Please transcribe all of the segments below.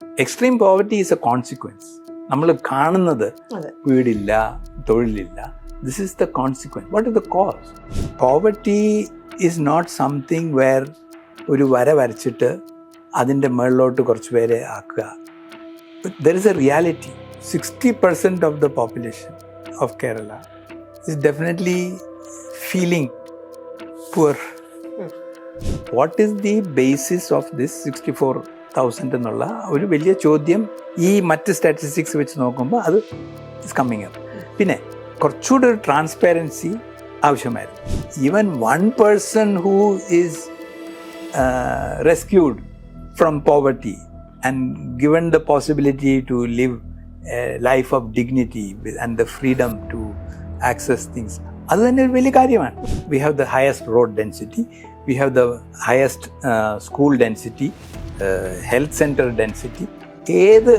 Extreme poverty is a consequence. നമ്മൾ കാണുന്നത് വീടില്ല, തൊഴിലില്ല. This is the consequence. What is the cause? Poverty is not something where ഒരു വര വരച്ചിട്ട് അതിൻ്റെ മുകളിലോട്ട് കുറച്ച് പേരെ ആക്കുക. There is a reality. 60% of the population of Kerala is definitely feeling poor. What is the basis of this 64,000 എന്നുള്ള ഒരു വലിയ ചോദ്യം ഈ മറ്റ് സ്റ്റാറ്റിസ്റ്റിക്സ് വെച്ച് നോക്കുമ്പോൾ അത് ഇസ് കമ്മിങ് അപ്പ്. പിന്നെ കുറച്ചുകൂടെ ഒരു ട്രാൻസ്പാരൻസി ആവശ്യമായിരുന്നു. Even 1 person who is rescued from poverty and given the possibility to live a life of dignity and the freedom to access things, അത് തന്നെ ഒരു വലിയ കാര്യമാണ്. We have the highest road density, we have the highest school density, health center density. ഏത്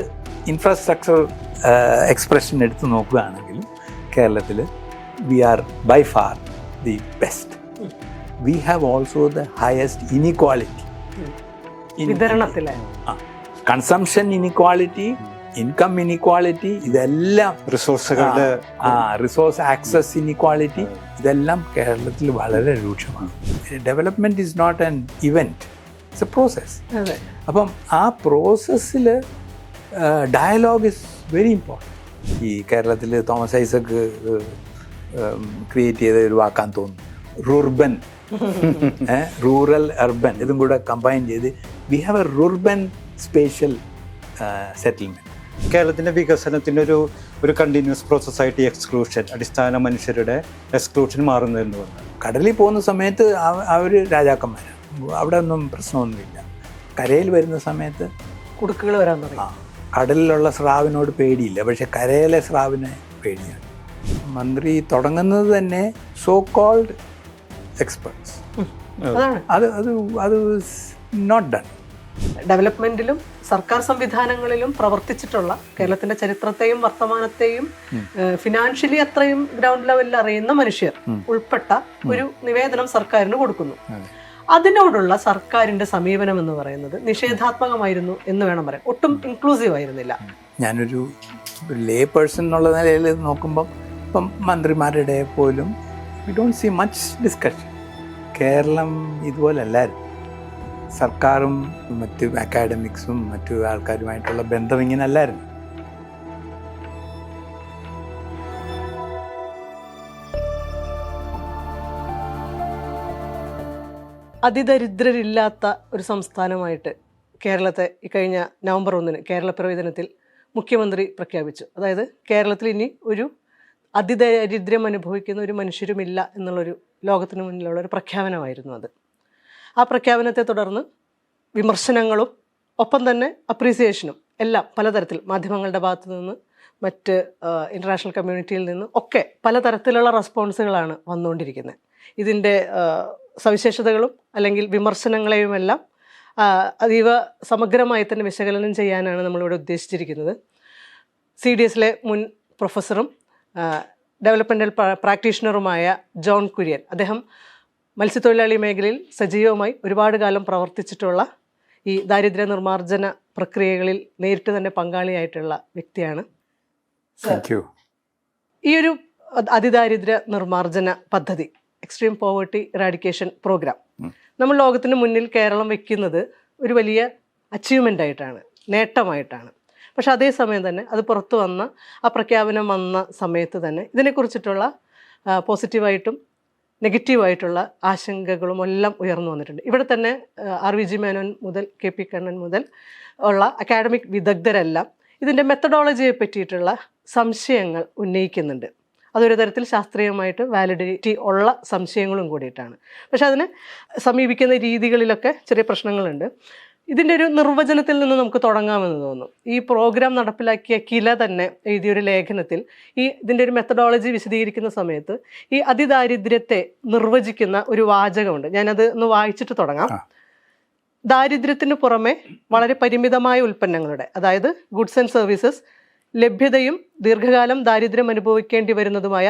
infrastructure expression എടുത്ത് നോക്കുകയാണെങ്കിലും കേരളത്തിൽ we are by far the best. We have also the highest inequality. Consumption inequality, income inequality, ഇതെല്ലാം resource access inequality, ഇതെല്ലാം കേരളത്തിൽ വളരെ രൂക്ഷമാണ്. Development is not an event, it's a process. അപ്പം ആ പ്രോസസ്സിൽ ഡയലോഗ് ഇസ് വെരി ഇമ്പോർട്ടൻറ്റ്. ഈ കേരളത്തിൽ തോമസ് ഐസക്ക് ക്രിയേറ്റ് ചെയ്ത ഒരു വാക്കാൻ തോന്നുന്നു, റുർബൻ, റൂറൽ അർബൻ, ഇതും കൂടെ കമ്പൈൻ ചെയ്ത് we have a rurban spatial settlement. കേരളത്തിൻ്റെ വികസനത്തിൻ്റെ ഒരു കണ്ടിന്യൂസ് പ്രോസസ്സായിട്ട് എക്സ്ക്ലൂഷൻ, അടിസ്ഥാന മനുഷ്യരുടെ എക്സ്ക്ലൂഷൻ മാറുന്നതെന്ന് പറഞ്ഞു. കടലിൽ പോകുന്ന സമയത്ത് അവർ രാജാക്കന്മാരാണ്, അവിടെ ഒന്നും പ്രശ്നമൊന്നുമില്ല. കരയിൽ വരുന്ന സമയത്ത് കുടുക്കുകൾ വരാൻ തുടങ്ങി. കടലിലുള്ള സ്രാവിനോട് പേടിയില്ല, പക്ഷെ കരയിലെ സ്രാവിനെ പേടിയാണ്. മന്ത്രി തുടങ്ങുന്നത് തന്നെ സോ കോൾഡ് എക്സ്പെർട്സ്. അത് നോട്ട് ഡൺ. ഡെവലപ്മെന്റിലും സർക്കാർ സംവിധാനങ്ങളിലും പ്രവർത്തിച്ചിട്ടുള്ള കേരളത്തിന്റെ ചരിത്രത്തെയും വർത്തമാനത്തെയും ഫിനാൻഷ്യലി അത്രയും ഗ്രൗണ്ട് ലെവലിൽ അറിയുന്ന മനുഷ്യർ ഉൾപ്പെട്ട ഒരു നിവേദനം സർക്കാരിന് കൊടുക്കുന്നു. അതിനോടുള്ള സർക്കാരിന്റെ സമീപനം എന്ന് പറയുന്നത് നിഷേധാത്മകമായിരുന്നു എന്ന് വേണം പറയാൻ. ഒട്ടും ഇൻക്ലൂസീവ് ആയിരുന്നില്ല. ഞാനൊരു ലേ പേഴ്സൺ എന്നുള്ള നിലയിൽ നോക്കുമ്പം ഇപ്പം മന്ത്രിമാരുടെ പോലും we don't see much discussion. Keralam ഇതുപോലല്ലായിരുന്നു. സർക്കാരും മറ്റ് അക്കാഡമിക്സും മറ്റു ആൾക്കാരുമായിട്ടുള്ള ബന്ധം ഇങ്ങനെ അല്ലായിരുന്നു. അതിദരിദ്രരില്ലാത്ത ഒരു സംസ്ഥാനമായിട്ട് കേരളത്തെ ഇക്കഴിഞ്ഞ നവംബർ 1 കേരളപ്പിറവി ദിനത്തിൽ മുഖ്യമന്ത്രി പ്രഖ്യാപിച്ചു. അതായത് കേരളത്തിൽ ഇനി ഒരു അതിദരിദ്രം അനുഭവിക്കുന്ന ഒരു മനുഷ്യരുമില്ല എന്നുള്ളൊരു ലോകത്തിന് മുന്നിലുള്ള ഒരു പ്രഖ്യാപനമായിരുന്നു അത്. ആ പ്രഖ്യാപനത്തെ തുടർന്ന് വിമർശനങ്ങളും ഒപ്പം തന്നെ അപ്രീസിയേഷനും എല്ലാം പലതരത്തിൽ മാധ്യമങ്ങളുടെ ഭാഗത്തു നിന്ന്, മറ്റ് ഇൻ്റർനാഷണൽ കമ്മ്യൂണിറ്റിയിൽ നിന്ന് ഒക്കെ പലതരത്തിലുള്ള റെസ്പോൺസുകളാണ് വന്നുകൊണ്ടിരിക്കുന്നത്. ഇതിൻ്റെ സവിശേഷതകളും അല്ലെങ്കിൽ വിമർശനങ്ങളെയുമെല്ലാം അതീവ സമഗ്രമായി തന്നെ വിശകലനം ചെയ്യാനാണ് നമ്മളിവിടെ ഉദ്ദേശിച്ചിരിക്കുന്നത്. CDSലെ മുൻ പ്രൊഫസറും ഡെവലപ്മെൻ്റൽ പ്രാക്ടീഷണറുമായ ജോൺ കുര്യൻ, അദ്ദേഹം മത്സ്യത്തൊഴിലാളി മേഖലയിൽ സജീവമായി ഒരുപാട് കാലം പ്രവർത്തിച്ചിട്ടുള്ള ഈ ദാരിദ്ര്യ നിർമ്മാർജ്ജന പ്രക്രിയകളിൽ നേരിട്ട് തന്നെ പങ്കാളിയായിട്ടുള്ള വ്യക്തിയാണ്. ഈ ഒരു അതിദാരിദ്ര്യ നിർമ്മാർജ്ജന പദ്ധതി, എക്സ്ട്രീം പോവർട്ടി ഇറാഡിക്കേഷൻ പ്രോഗ്രാം, നമ്മൾ ലോകത്തിന് മുന്നിൽ കേരളം വെക്കുന്നത് ഒരു വലിയ അച്ചീവ്മെൻ്റ് ആയിട്ടാണ്, നേട്ടമായിട്ടാണ്. പക്ഷെ അതേസമയം തന്നെ അത് പുറത്തു വന്ന ആ പ്രഖ്യാപനം വന്ന സമയത്ത് തന്നെ ഇതിനെക്കുറിച്ചിട്ടുള്ള പോസിറ്റീവായിട്ടും നെഗറ്റീവായിട്ടുള്ള ആശങ്കകളും എല്ലാം ഉയർന്നു വന്നിട്ടുണ്ട്. ഇവിടെ തന്നെ RVG മേനോൻ മുതൽ KP കണ്ണൻ മുതൽ ഉള്ള അക്കാഡമിക് വിദഗ്ധരെല്ലാം ഇതിൻ്റെ മെത്തഡോളജിയെ പറ്റിയിട്ടുള്ള സംശയങ്ങൾ ഉന്നയിക്കുന്നുണ്ട്. അതൊരു തരത്തിൽ ശാസ്ത്രീയമായിട്ട് വാലിഡിറ്റി ഉള്ള സംശയങ്ങളും കൂടിയിട്ടാണ്. പക്ഷെ അതിനെ സമീപിക്കുന്ന രീതികളിലൊക്കെ ചെറിയ പ്രശ്നങ്ങളുണ്ട്. ഇതിൻ്റെ ഒരു നിർവചനത്തിൽ നിന്ന് നമുക്ക് തുടങ്ങാമെന്ന് തോന്നുന്നു. ഈ പ്രോഗ്രാം നടപ്പിലാക്കിയ കില തന്നെ എഴുതിയൊരു ലേഖനത്തിൽ ഇതിൻ്റെ ഒരു മെത്തഡോളജി വിശദീകരിക്കുന്ന സമയത്ത് ഈ അതിദാരിദ്ര്യത്തെ നിർവചിക്കുന്ന ഒരു വാചകമുണ്ട്. ഞാനത് ഒന്ന് വായിച്ചിട്ട് തുടങ്ങാം. ദാരിദ്ര്യത്തിന് പുറമെ വളരെ പരിമിതമായ ഉൽപ്പന്നങ്ങളുടെ, അതായത് ഗുഡ്സ് ആൻഡ് സർവീസസ് ലഭ്യതയും ദീർഘകാലം ദാരിദ്ര്യം അനുഭവിക്കേണ്ടി വരുന്നതുമായ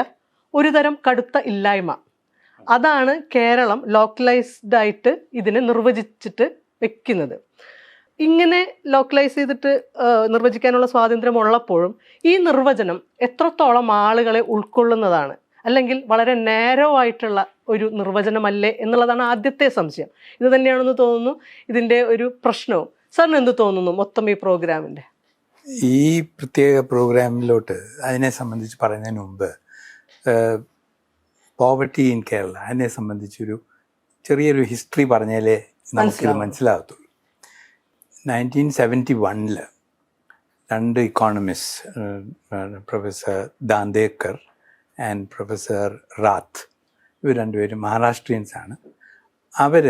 ഒരു തരം കടുത്ത ഇല്ലായ്മ, അതാണ് കേരളം ലോക്കലൈസ്ഡ് ആയിട്ട് ഇതിനെ നിർവചിച്ചിട്ട് വെക്കുന്നത്. ഇങ്ങനെ ലോക്കലൈസ് ചെയ്തിട്ട് നിർവചിക്കാനുള്ള സ്വാതന്ത്ര്യം ഉള്ളപ്പോഴും ഈ നിർവചനം എത്രത്തോളം ആളുകളെ ഉൾക്കൊള്ളുന്നതാണ്, അല്ലെങ്കിൽ വളരെ നാരോ ആയിട്ടുള്ള ഒരു നിർവചനമല്ലേ എന്നുള്ളതാണ് ആദ്യത്തെ സംശയം. ഇത് തന്നെയാണെന്ന് തോന്നുന്നു ഇതിൻ്റെ ഒരു പ്രശ്നവും. സാറിന് എന്ത് തോന്നുന്നു മൊത്തം ഈ പ്രോഗ്രാമിൻ്റെ? ഈ പ്രത്യേക പ്രോഗ്രാമിലോട്ട് അതിനെ സംബന്ധിച്ച് പറയുന്നതിന് മുമ്പ് പോവർട്ടി ഇൻ കേരള അതിനെ സംബന്ധിച്ചൊരു ചെറിയൊരു ഹിസ്റ്ററി പറഞ്ഞാലേ നമുക്കിത് മനസ്സിലാകത്തുള്ളൂ. 1971 രണ്ട് ഇക്കോണമിസ്റ്റ്, പ്രൊഫസർ ദാന്ദേക്കർ ആൻഡ് പ്രൊഫസർ റാത്ത്, ഇവർ രണ്ടുപേരും മഹാരാഷ്ട്രീയൻസാണ്. അവർ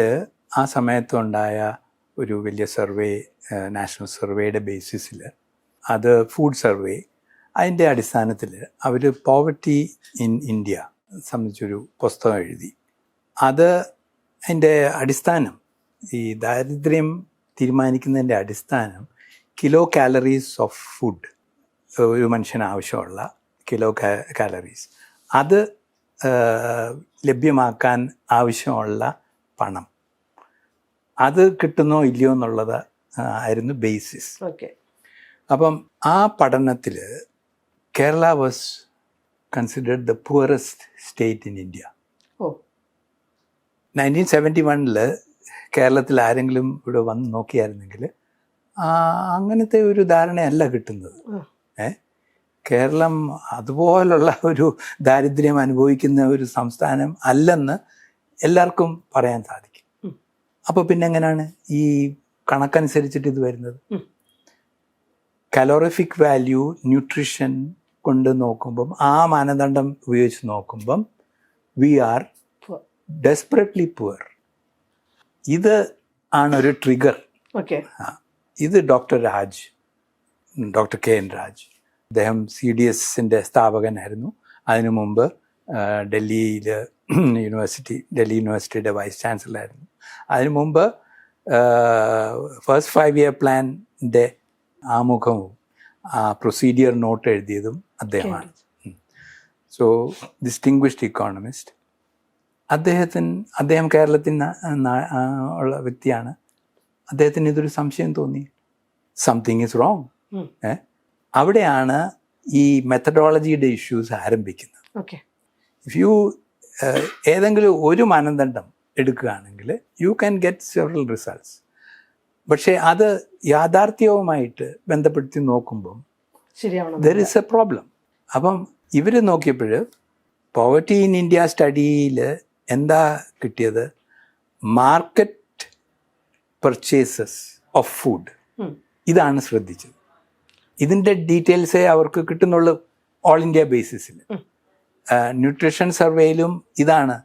ആ സമയത്തുണ്ടായ ഒരു വലിയ സർവേ, നാഷണൽ സർവേയുടെ ബേസിസിൽ, അത് ഫുഡ് സർവേ, അതിൻ്റെ അടിസ്ഥാനത്തിൽ അവർ പോവർട്ടി ഇൻ ഇന്ത്യ സംബന്ധിച്ചൊരു പുസ്തകം എഴുതി. അത് അതിൻ്റെ അടിസ്ഥാനം, ഈ ദാരിദ്ര്യം തീരുമാനിക്കുന്നതിൻ്റെ അടിസ്ഥാനം കിലോ കാലറീസ് ഓഫ് ഫുഡ്, ഒരു മനുഷ്യന് ആവശ്യമുള്ള കിലോ കാലറീസ്, അത് ലഭ്യമാക്കാൻ ആവശ്യമുള്ള പണം, അത് കിട്ടുന്നോ ഇല്ലയോ എന്നുള്ളത് ആയിരുന്നു ബേസിസ്. അപ്പം ആ പഠനത്തിൽ Kerala was considered the poorest state in India. 1971 കേരളത്തിൽ ആരെങ്കിലും ഇവിടെ വന്ന് നോക്കിയായിരുന്നെങ്കിൽ അങ്ങനത്തെ ഒരു ധാരണയല്ല കിട്ടുന്നത്. കേരളം അതുപോലുള്ള ഒരു ദാരിദ്ര്യം അനുഭവിക്കുന്ന ഒരു സംസ്ഥാനം അല്ലെന്ന് എല്ലാവർക്കും പറയാൻ സാധിക്കും. അപ്പോൾ പിന്നെ എങ്ങനെയാണ് ഈ കണക്കനുസരിച്ചിട്ട് ഇത് വരുന്നത്? കലോറിഫിക് വാല്യൂ, ന്യൂട്രീഷൻ കൊണ്ട് നോക്കുമ്പം, ആ മാനദണ്ഡം ഉപയോഗിച്ച് നോക്കുമ്പം വി ആർ ഡെസ്പറേറ്റ്ലി പുവർ. ഇത് ആണ് ഒരു ട്രിഗർ. ഇത് ഡോക്ടർ കെ എൻ രാജ്, അദ്ദേഹം CDSൻ്റെ സ്ഥാപകനായിരുന്നു. അതിനു മുമ്പ് ഡൽഹി യൂണിവേഴ്സിറ്റിയുടെ വൈസ് ചാൻസലറായിരുന്നു. അതിനു മുമ്പ് ഫസ്റ്റ് 5-year പ്ലാനിൻ്റെ ആമുഖവും പ്രൊസീഡിയർ നോട്ട് എഴുതിയതും അദ്ദേഹമാണ്. So distinguished economist. അദ്ദേഹം കേരളത്തിൽ ഉള്ള വ്യക്തിയാണ്. അദ്ദേഹത്തിന് ഇതൊരു സംശയം തോന്നി, സംതിങ് ഈസ് റോങ്. അവിടെയാണ് ഈ മെത്തഡോളജിയുടെ ഇഷ്യൂസ് ആരംഭിക്കുന്നത്. ഇഫ് യു ഏതെങ്കിലും ഒരു മാനദണ്ഡം എടുക്കുകയാണെങ്കിൽ you can get several results. പക്ഷേ അത് യാഥാർത്ഥ്യവുമായിട്ട് ബന്ധപ്പെടുത്തി നോക്കുമ്പം ദർ ഇസ് എ പ്രോബ്ലം. അപ്പം ഇവർ നോക്കിയപ്പോൾ പോവർട്ടി ഇൻ ഇന്ത്യ സ്റ്റഡിയിൽ എന്താ കിട്ടിയത്? മാർക്കറ്റ് പർച്ചേസസ് ഓഫ് ഫുഡ്, ഇതാണ് ശ്രദ്ധിച്ചത്. ഇതിൻ്റെ ഡീറ്റെയിൽസേ അവർക്ക് കിട്ടുന്നുള്ളൂ ഓൾ ഇന്ത്യ ബേസിസിൽ. ന്യൂട്രീഷൻ സർവേയിലും ഇതാണ്,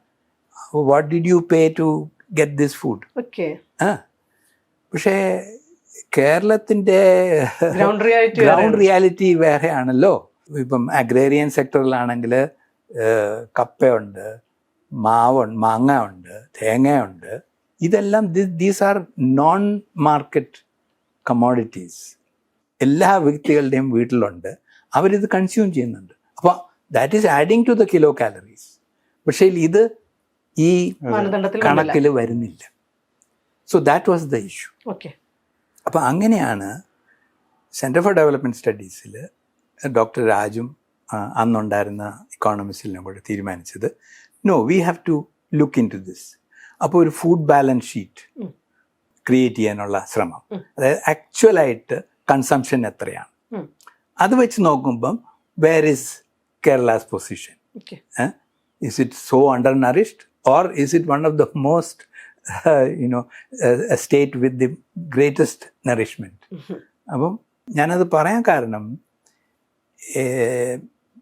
what did you pay to get this food. പക്ഷേ കേരളത്തിൻ്റെ ഗ്രൗണ്ട് റിയാലിറ്റി വേറെയാണല്ലോ. ഇപ്പം അഗ്രേറിയൻ സെക്ടറിലാണെങ്കിൽ കപ്പയുണ്ട്, മാങ്ങ ഉണ്ട്, തേങ്ങയുണ്ട്. ഇതെല്ലാം these are non market commodities. എല്ലാ വ്യക്തികളുടെയും വീട്ടിലുണ്ട്, അവരിത് കൺസ്യൂം ചെയ്യുന്നുണ്ട്. അപ്പോൾ that is adding to the kilo calories. പക്ഷേ ഇത് ഈ കണക്കിൽ വരുന്നില്ല. So that was the issue. അപ്പോൾ അങ്ങനെയാണ് സെൻറ്റർ ഫോർ ഡെവലപ്മെൻറ്റ് സ്റ്റഡീസിൽ ഡോക്ടർ രാജും അന്നുണ്ടായിരുന്ന ഇക്കോണമിസ്റ്റിലും കൂടെ തീരുമാനിച്ചത്, no, we have to look in to this. അപ്പോൾ ഒരു ഫുഡ് ബാലൻസ് ഷീറ്റ് ക്രിയേറ്റ് ചെയ്യാനുള്ള ശ്രമം, അതായത് ആക്ച്വലായിട്ട് കൺസംഷൻ എത്രയാണ്, അത് വെച്ച് നോക്കുമ്പം where is Kerala's position? Is it so undernourished or is it one of the most a state with the greatest nourishment? അപ്പം ഞാനത് പറയാൻ കാരണം,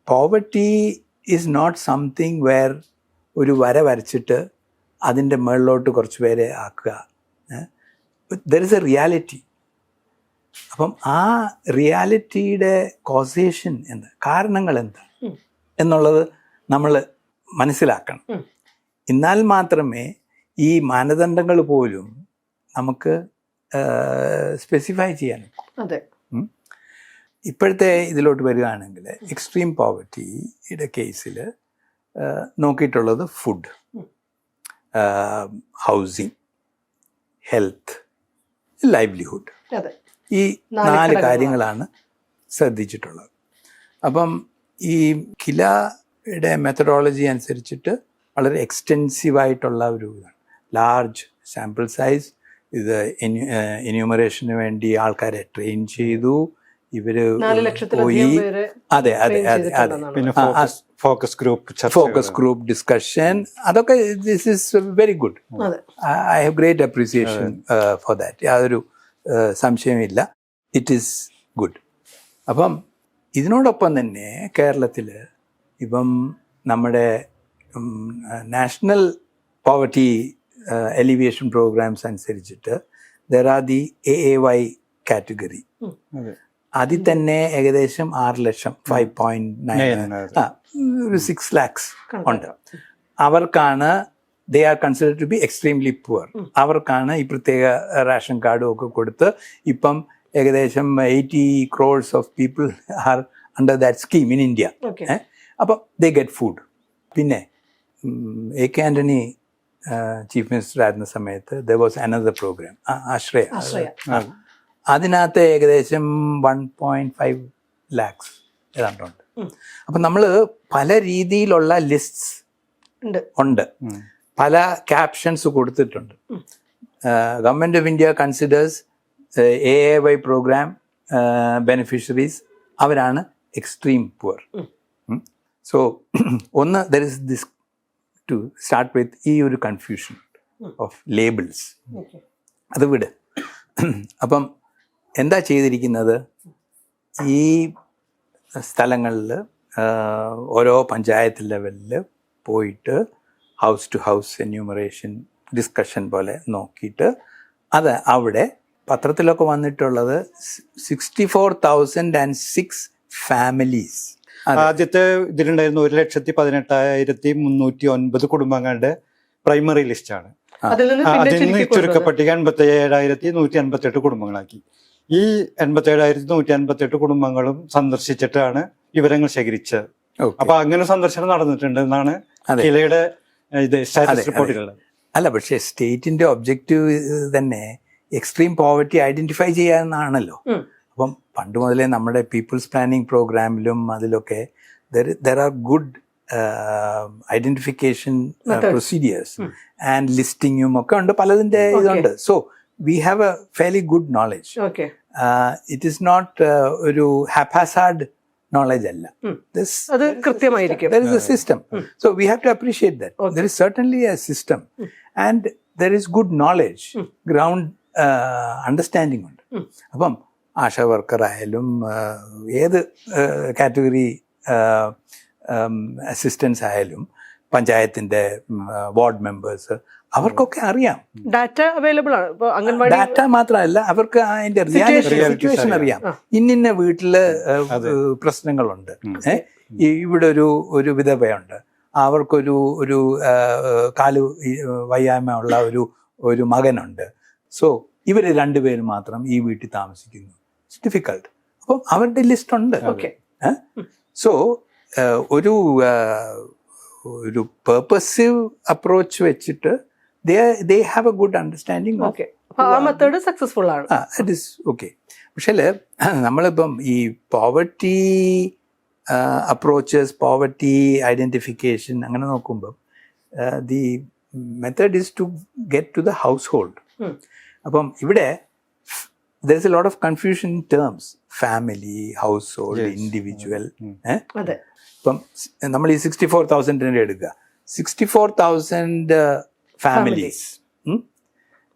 poverty is not something where ഒരു വര വരച്ചിട്ട് അതിൻ്റെ മുകളിലോട്ട് കുറച്ച് പേരെ ആക്കുക. There is a reality. അപ്പം ആ റിയാലിറ്റിയുടെ കോസേഷൻ എന്ത്, കാരണങ്ങൾ എന്താ എന്നുള്ളത് നമ്മൾ മനസ്സിലാക്കണം. എന്നാൽ മാത്രമേ ഈ മാനദണ്ഡങ്ങൾ പോലും നമുക്ക് സ്പെസിഫൈ ചെയ്യാൻ. ഇപ്പോഴത്തെ ഇതിലോട്ട് വരികയാണെങ്കിൽ എക്സ്ട്രീം പോവർട്ടിയുടെ കേസിൽ നോക്കിയിട്ടുള്ളത് ഫുഡ്, ഹൗസിങ്, ഹെൽത്ത്, ലൈവ്ലിഹുഡ്. അതെ. ഈ 4 കാര്യങ്ങളാണ് ശ്രദ്ധിച്ചിട്ടുള്ളത്. അപ്പം ഈ കിലയുടെ മെത്തഡോളജി അനുസരിച്ചിട്ട് വളരെ എക്സ്റ്റെൻസീവായിട്ടുള്ള ഒരു ഇതാണ്. ലാർജ് സാമ്പിൾ സൈസ്, ഇത് എന്യൂമറേഷന് വേണ്ടി ആൾക്കാരെ ട്രെയിൻ ചെയ്തു, ഇവര് 4 ലക്ഷത്തിലധികം പോയി. പേരെ അതെ അതെ train അതെ അതെ. ചെയ്തിട്ടുണ്ടെന്നാണ്. പിന്നെ focus group focus group discussion, അതൊക്കെ ദിസ് ഈസ് വെരി ഗുഡ്. അതെ. I have great appreciation for that. യാതൊരു സംശയമില്ല. It is good. അപ്പം ഇതിനോടൊപ്പം തന്നെ കേരളത്തിൽ ഇപ്പം നമ്മുടെ നാഷണൽ പോവർട്ടി എലിവേഷൻ പ്രോഗ്രാംസ് അനുസരിച്ചിട്ട് there are the AAY category. അതിൽ തന്നെ ഏകദേശം 6 ലക്ഷം 5.9 ഒരു 6 lakhs ഉണ്ട്. അവർക്കാണ് they are considered to be extremely poor. അവർക്കാണ് ഈ പ്രത്യേക റേഷൻ കാർഡും ഒക്കെ കൊടുത്ത് ഇപ്പം ഏകദേശം 80 crores of people are under that scheme in India. അപ്പം ദേ ഗെറ്റ് ഫുഡ്. പിന്നെ AK ആന്റണി ചീഫ് മിനിസ്റ്റർ ആയിരുന്ന സമയത്ത് ദർ വാസ് അനദർ പ്രോഗ്രാം, ആശ്രയ. അതിനകത്ത് ഏകദേശം 1.5 lakhs ഏതാണ്ടുണ്ട്. അപ്പം നമ്മൾ പല രീതിയിലുള്ള ലിസ്റ്റ്സ് ഉണ്ട്, പല ക്യാപ്ഷൻസ് കൊടുത്തിട്ടുണ്ട്. Government of India considers AAY programme beneficiaries അവരാണ് എക്സ്ട്രീം പുവർ. സോ ഒന്ന് there is this to start with ഈ ഒരു കൺഫ്യൂഷൻ ഓഫ് ലേബിൾസ്, അത് വിട്. അപ്പം എന്താ ചെയ്തിരിക്കുന്നത്, ഈ സ്ഥലങ്ങളിൽ ഓരോ പഞ്ചായത്ത് ലെവലിൽ പോയിട്ട് house to house enumeration discussion പോലെ നോക്കിയിട്ട് അത് അവിടെ പത്രത്തിലൊക്കെ വന്നിട്ടുള്ളത് 64,006 ഫാമിലീസ്. ആദ്യത്തെ ഇതിലുണ്ടായിരുന്നു 1,18,309 കുടുംബങ്ങളുടെ പ്രൈമറി ലിസ്റ്റാണ്. അതിൽ നിന്ന് ചുരുക്കപ്പട്ടിക 87,158 കുടുംബങ്ങളാക്കി. ഈ 87,158 കുടുംബങ്ങളും സന്ദർശിച്ചിട്ടാണ് വിവരങ്ങൾ ശേഖരിച്ചത്. അപ്പൊ അങ്ങനെ സന്ദർശനം നടന്നിട്ടുണ്ട് എന്നാണ് കിലയുടെ സ്റ്റാറ്റസ് റിപ്പോർട്ടിലുള്ളത്. അല്ല, പക്ഷേ സ്റ്റേറ്റിന്റെ ഒബ്ജക്റ്റീവ് തന്നെ എക്സ്ട്രീം പോവർട്ടി ഐഡന്റിഫൈ ചെയ്യാനാണല്ലോ. അപ്പം പണ്ട് മുതലേ നമ്മുടെ പീപ്പിൾസ് പ്ലാനിങ് പ്രോഗ്രാമിലും അതിലൊക്കെ there are good identification procedures and ലിസ്റ്റിങ്ങും ഒക്കെ ഉണ്ട്, പലതിൻ്റെ ഇതുണ്ട്. So we have a fairly good knowledge. Okay. It is not ഒരു haphazard knowledge alla. അത് കൃത്യമായിരിക്കും. There is a system. So we have to appreciate that. There is certainly a system and there is good knowledge, ground understanding ഉണ്ട്. അപ്പം ASHA worker ആയാലും ഏത് category assistance ആയാലും പഞ്ചായത്തിൻ്റെ ward members അവർക്കൊക്കെ അറിയാം. ഡാറ്റ അവൈലബിൾ ആണ്. ഇപ്പോൾ അംഗൻവാടി ഡാറ്റ മാത്രമല്ല, അവർക്ക് അതിന്റെ സിറ്റുവേഷൻ അറിയാം. ഇന്നിന്ന വീട്ടില് പ്രശ്നങ്ങളുണ്ട്, ഇവിടെ ഒരു വിധവയുണ്ട്, അവർക്കൊരു കാല് വയ്യായ്മ ഉള്ള ഒരു മകനുണ്ട്. സോ ഇവര് 2 പേര് മാത്രം ഈ വീട്ടിൽ താമസിക്കുന്നു. It's difficult. അപ്പം അവരുടെ ലിസ്റ്റ് ഉണ്ട്. സോ ഒരു പേർപ്പസീവ് അപ്രോച്ച് വെച്ചിട്ട് they have a good understanding of ആ മെത്തേഡ് സക്സസ്ഫുൾ ആണ്. it is okay. പക്ഷേ നമ്മളിപ്പം ഈ പോവർട്ടി അപ്രോച്ചസ്, പോവർട്ടി ഐഡന്റിഫിക്കേഷൻ അങ്ങനെ നോക്കുമ്പം the method is to get to the household. അപ്പം ഇവിടെ there is a lot of confusion in terms, family, household, individual. ഇപ്പം നമ്മൾ ഈ 64,000 എടുക്കുക, 64,000 families.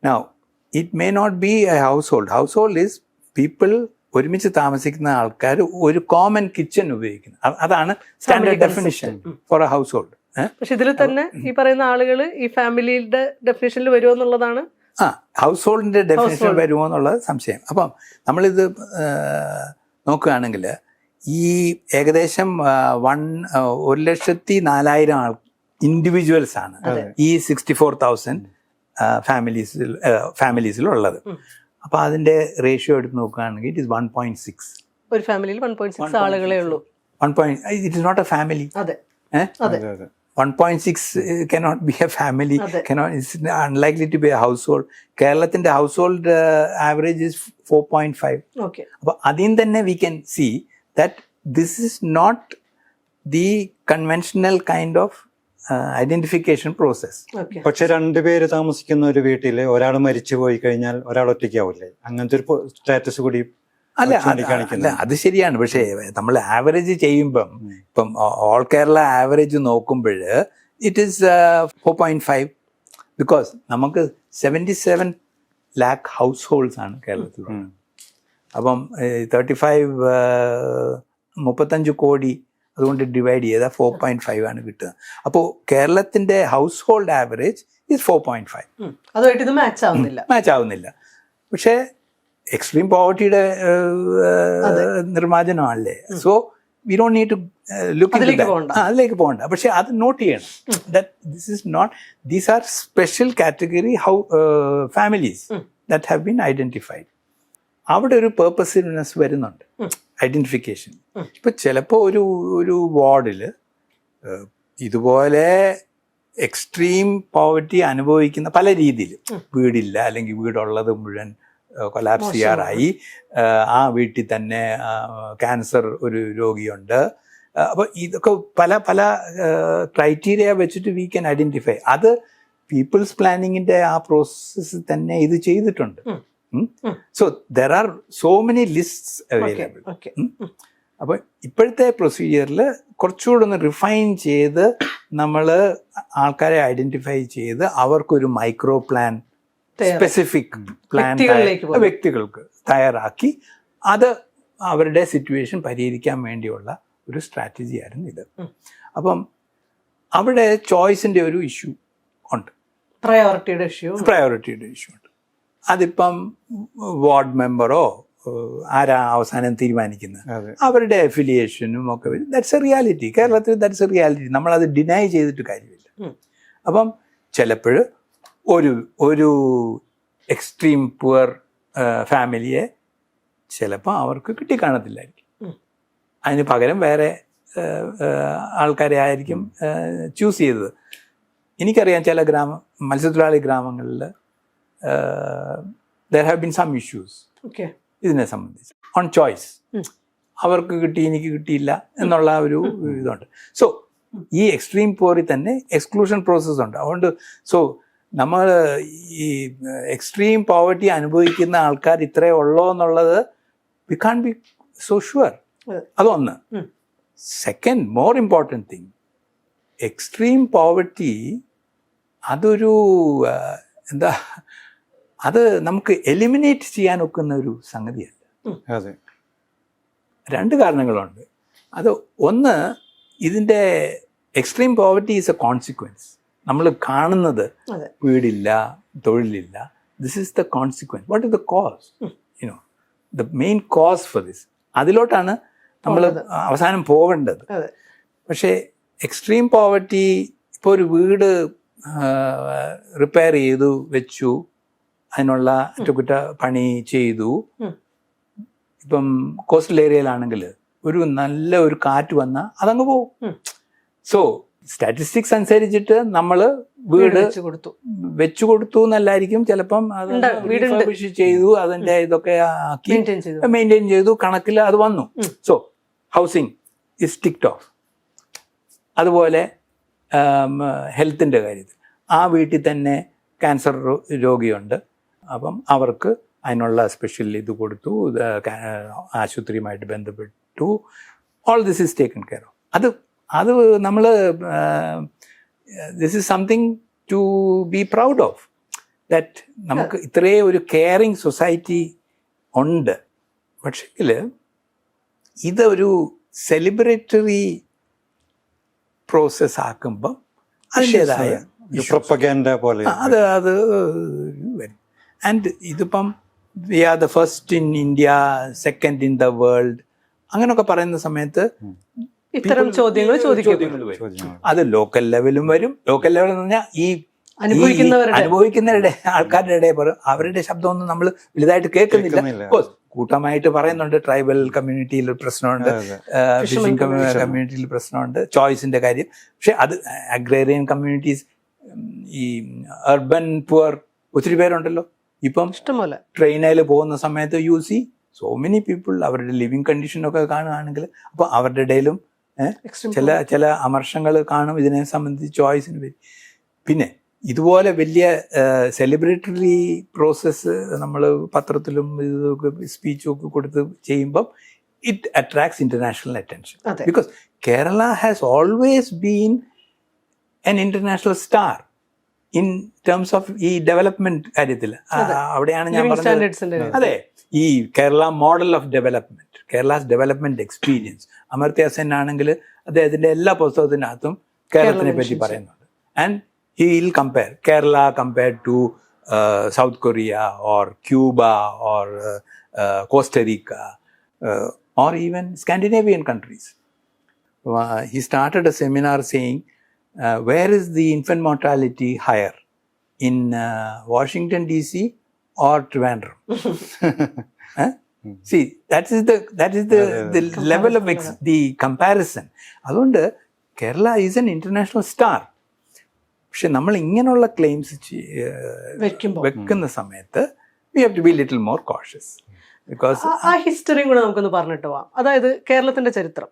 Now it may not be a household. Household is people ഒരുമിച്ച് താമസിക്കുന്ന ആൾക്കാർ ഒരു കോമൺ കിച്ചൺ ഉപയോഗിക്കുന്നത്. അതാണ് standard definition for a household. പക്ഷെ ഇതിൽ തന്നെ ഈ പറയുന്ന ആളുകൾ ഈ ഫാമിലിയുടെ ഡെഫിനിഷനിൽ വരുമോ എന്നുള്ളതാണ്. ഹൗസ് ഹോൾഡിന്റെ ഡെഫിനിഷൻ വരുമോ എന്നുള്ളത് സംശയം. അപ്പം നമ്മളിത് നോക്കുകയാണെങ്കിൽ ഈ ഏകദേശം 1,04,000 ഇൻഡിവിജ്വൽസ് ആണ് ഈ 64,000 ഫാമിലീസിലുള്ളത്. അപ്പൊ അതിന്റെ റേഷ്യോ എടുത്ത് നോക്കുകയാണെങ്കിൽ ഇറ്റ് ഇസ് 1.6. ഒരു ഫാമിലിയിൽ 1.6 ആളുകളേ ഉള്ളൂ. It is not a family. അതെ. 1.6 cannot be a family, അതെ. it's unlikely to be a household. കേരളത്തിൻ്റെ household average is 4.5. ഓക്കെ. അപ്പോൾ അതിൽ തന്നെ we can see that this is not the conventional kind of identification process. Okay. പക്ഷെ രണ്ടുപേര് താമസിക്കുന്ന ഒരു വീട്ടിൽ ഒരാൾ മരിച്ചു പോയി കഴിഞ്ഞാൽ ഒരാൾ ഒറ്റയ്ക്കാവില്ലേ? അങ്ങനത്തെ ഒരു സ്റ്റാറ്റസ് കൂടി അല്ല ചൂണ്ടിക്കാണിക്കുന്നത്. അത് ശരിയാണ്. പക്ഷേ നമ്മൾ ആവറേജ് ചെയ്യുമ്പം ഇപ്പം ഓൾ കേരള ആവറേജ് നോക്കുമ്പോൾ ഇറ്റ് ഈസ് 4.5 ബിക്കോസ് നമുക്ക് 77 lakh ഹൗസ് ഹോൾഡ്സ് ആണ് കേരളത്തിലുള്ളത്. അപ്പം 35 കോടി അതുകൊണ്ട് ഡിവൈഡ് ചെയ്താൽ 4.5 ആണ് കിട്ടുക. അപ്പോൾ കേരളത്തിൻ്റെ ഹൗസ് ഹോൾഡ് ആവറേജ് ഇസ് 4.5. അതുമായിട്ട് ഇത് മാച്ച് ആവുന്നില്ല. മാച്ച് ആവുന്നില്ല. പക്ഷേ എക്സ്ട്രീം പോവർട്ടിയുടെ നിർമ്മാർജ്ജനമാണല്ലേ. So we don't need to look അതിലേക്ക് പോകണ്ട. പക്ഷെ അത് നോട്ട് ചെയ്യണം. That this is not, these are special category families that have been identified. അവിടെ ഒരു പേർപ്പസിനെസ് വരുന്നുണ്ട് ഐഡന്റിഫിക്കേഷൻ. ഇപ്പൊ ചിലപ്പോൾ ഒരു വാർഡിൽ ഇതുപോലെ എക്സ്ട്രീം പോവർട്ടി അനുഭവിക്കുന്ന പല രീതിയിൽ, വീടില്ല അല്ലെങ്കിൽ വീടുള്ളത് മുഴുവൻ കൊലാപ്സ് ചെയ്യാറായി, ആ വീട്ടിൽ തന്നെ ക്യാൻസർ ഒരു രോഗിയുണ്ട്. അപ്പോൾ ഇതൊക്കെ പല പല ക്രൈറ്റീരിയ വെച്ചിട്ട് വി ക്യാൻ ഐഡന്റിഫൈ. അത് പീപ്പിൾസ് പ്ലാനിങ്ങിൻ്റെ ആ പ്രോസസ്സ് തന്നെ ഇത് ചെയ്തിട്ടുണ്ട്. So there are so many lists available. അപ്പോൾ ഇപ്പോഴത്തെ പ്രൊസീജിയറിൽ കുറച്ചുകൂടെ ഒന്ന് റിഫൈൻ ചെയ്ത് നമ്മൾ ആൾക്കാരെ ഐഡന്റിഫൈ ചെയ്ത് അവർക്കൊരു മൈക്രോ പ്ലാൻ, സ്പെസിഫിക് പ്ലാൻ വ്യക്തികൾക്ക് തയ്യാറാക്കി അത് അവരുടെ സിറ്റുവേഷൻ പരിഹരിക്കാൻ വേണ്ടിയുള്ള ഒരു സ്ട്രാറ്റജി ആയിരുന്നു ഇത്. അപ്പം അവിടെ ചോയ്സിൻ്റെ ഒരു ഇഷ്യൂ ഉണ്ട്, പ്രയോറിറ്റിയുടെ ഇഷ്യൂ ഉണ്ട്. അതിപ്പം വാർഡ് മെമ്പറോ ആരാ അവസാനം തീരുമാനിക്കുന്നത്, അവരുടെ അഫിലിയേഷനും ഒക്കെ, ദാറ്റ്സ് എ റിയാലിറ്റി. കേരളത്തിൽ ദാറ്റ്സ് എ റിയാലിറ്റി. നമ്മളത് ഡിനൈ ചെയ്തിട്ട് കാര്യമില്ല. അപ്പം ചിലപ്പോൾ ഒരു എക്സ്ട്രീം പുവർ ഫാമിലിയെ ചിലപ്പോൾ അവർക്ക് കിട്ടിക്കാണത്തില്ലായിരിക്കും. അതിന് പകരം വേറെ ആൾക്കാരെ ആയിരിക്കും ചൂസ് ചെയ്തത്. എനിക്കറിയാം ചില മത്സ്യത്തൊഴിലാളി ഗ്രാമങ്ങളിൽ there have been some issues ഇതിനെ സംബന്ധിച്ച് ഓൺ ചോയ്സ്. അവർക്ക് കിട്ടി, എനിക്ക് കിട്ടിയില്ല എന്നുള്ള ഒരു ഇതുണ്ട്. സോ ഈ എക്സ്ട്രീം പോറിൽ തന്നെ എക്സ്ക്ലൂഷൻ പ്രോസസ് ഉണ്ട്. അതുകൊണ്ട് സോ നമ്മൾ ഈ എക്സ്ട്രീം പോവർട്ടി അനുഭവിക്കുന്ന ആൾക്കാർ ഇത്രയേ ഉള്ളോ എന്നുള്ളത് we can be so sure. അതൊന്ന്. Second, more important thing, extreme poverty അതൊരു എന്താ, അത് നമുക്ക് എലിമിനേറ്റ് ചെയ്യാൻ ഒക്കുന്ന ഒരു സംഗതിയല്ല. അതെ. രണ്ട് കാരണങ്ങളുണ്ട്. അത് ഒന്ന്, ഇതിൻ്റെ extreme poverty is a consequence. നമ്മൾ കാണുന്നത് വീടില്ല, തൊഴിലില്ല, this is the consequence. What is the cause? You know the main cause for this. അതിലോട്ടാണ് നമ്മൾ അവസാനം പോവേണ്ടത്. പക്ഷേ എക്സ്ട്രീം പോവർട്ടി, ഇപ്പോൾ ഒരു വീട് റിപ്പയർ ചെയ്തു വെച്ചു, അതിനുള്ള അറ്റകുറ്റ പണി ചെയ്തു. ഇപ്പം കോസ്റ്റൽ ഏരിയയിലാണെങ്കിൽ നല്ല ഒരു കാറ്റ് വന്നാൽ അതങ്ങ് പോകും. സോ സ്റ്റാറ്റിസ്റ്റിക്സ് അനുസരിച്ചിട്ട് നമ്മൾ വീട് വെച്ചു കൊടുത്തു എന്നല്ലായിരിക്കും, ചിലപ്പം അത് ചെയ്തു, അതിൻ്റെ ഇതൊക്കെ ആക്കി മെയിൻറ്റെയിൻ ചെയ്തു, കണക്കിൽ അത് വന്നു. So housing is ticked off. അതുപോലെ ഹെൽത്തിൻ്റെ കാര്യത്തിൽ ആ വീട്ടിൽ തന്നെ ക്യാൻസർ രോഗിയുണ്ട്, അപ്പം അവർക്ക് അതിനുള്ള സ്പെഷ്യൽ ഇത് കൊടുത്തു, ആശുപത്രിയുമായിട്ട് ബന്ധപ്പെട്ടു. All this is taken care of. അത് നമ്മൾ this is something to be proud of, that നമുക്ക് ഇത്രയും ഒരു കെയറിങ് സൊസൈറ്റി ഉണ്ട്. പക്ഷെങ്കിൽ ഇതൊരു സെലിബ്രേറ്ററി പ്രോസസ് ആക്കുമ്പം അതിൻ്റെതായ പോലെ അത് വരും. ആൻഡ് ഇതിപ്പം we are the first in India, second in the world അങ്ങനെയൊക്കെ പറയുന്ന സമയത്ത് ഇത്തരം ചോദ്യങ്ങൾ വരും. അത് ലോക്കൽ ലെവലും വരും. ലോക്കൽ ലെവൽ എന്ന് പറഞ്ഞാൽ ഈ അനുഭവിക്കുന്നവരുടെ ആൾക്കാരുടെ ഇടയിൽ അവരുടെ ശബ്ദമൊന്നും നമ്മൾ വലുതായിട്ട് കേൾക്കുന്നില്ല. കൂട്ടമായിട്ട് പറയുന്നുണ്ട്, ട്രൈബൽ കമ്മ്യൂണിറ്റിയിൽ പ്രശ്നമുണ്ട്, ഫിഷിംഗ് കമ്മ്യൂണിറ്റിയിൽ പ്രശ്നമുണ്ട്, ചോയ്സിന്റെ കാര്യം. പക്ഷെ അത് അഗ്രേറിയൻ കമ്മ്യൂണിറ്റീസ്, ഈ അർബൻ പുവർ ഒത്തിരി പേരുണ്ടല്ലോ ഇപ്പം. ഇഷ്ടംപോലെ ട്രെയിനിൽ പോകുന്ന സമയത്ത് you see so many people അവരുടെ ലിവിങ് കണ്ടീഷനൊക്കെ കാണുകയാണെങ്കിൽ അപ്പോൾ അവരുടെ ഇടയിലും ചില അമർഷങ്ങൾ കാണും ഇതിനെ സംബന്ധിച്ച് ചോയ്സിന് പേര്. പിന്നെ ഇതുപോലെ വലിയ സെലിബ്രിറ്ററി പ്രോസസ്സ് നമ്മൾ പത്രത്തിലും ഇതൊക്കെ സ്പീച്ചും ഒക്കെ കൊടുത്ത് ചെയ്യുമ്പം it attracts international attention. Because Kerala has always been an international star in terms of ഈ ഡെവലപ്മെന്റ് കാര്യത്തിൽ. അവിടെയാണ് ഞാൻ പറഞ്ഞത്. അതെ, ഈ Kerala model of development, Kerala's development experience. Amartya Sen ആണെങ്കിൽ അദ്ദേഹത്തിന്റെ എല്ലാ പുസ്തകത്തിനകത്തും കേരളത്തിനെ പറ്റി പറയുന്നുണ്ട്. And he will compare Kerala compared to South Korea or Cuba or Costa Rica or even Scandinavian countries. He started a seminar saying, where is the infant mortality higher, in Washington DC or Trivandrum? See, that is the level of the comparison. അതുകൊണ്ട് Kerala is an international star. പക്ഷെ നമ്മൾ ഇങ്ങനെയുള്ള claims വെക്കുന്ന സമയത്ത് we have to be little more cautious. Because ആ ഹിസ്റ്ററിയും കൂടെ നമുക്കൊന്ന് പറഞ്ഞിട്ട് പോവാം. അതായത് കേരളത്തിന്റെ ചരിത്രം,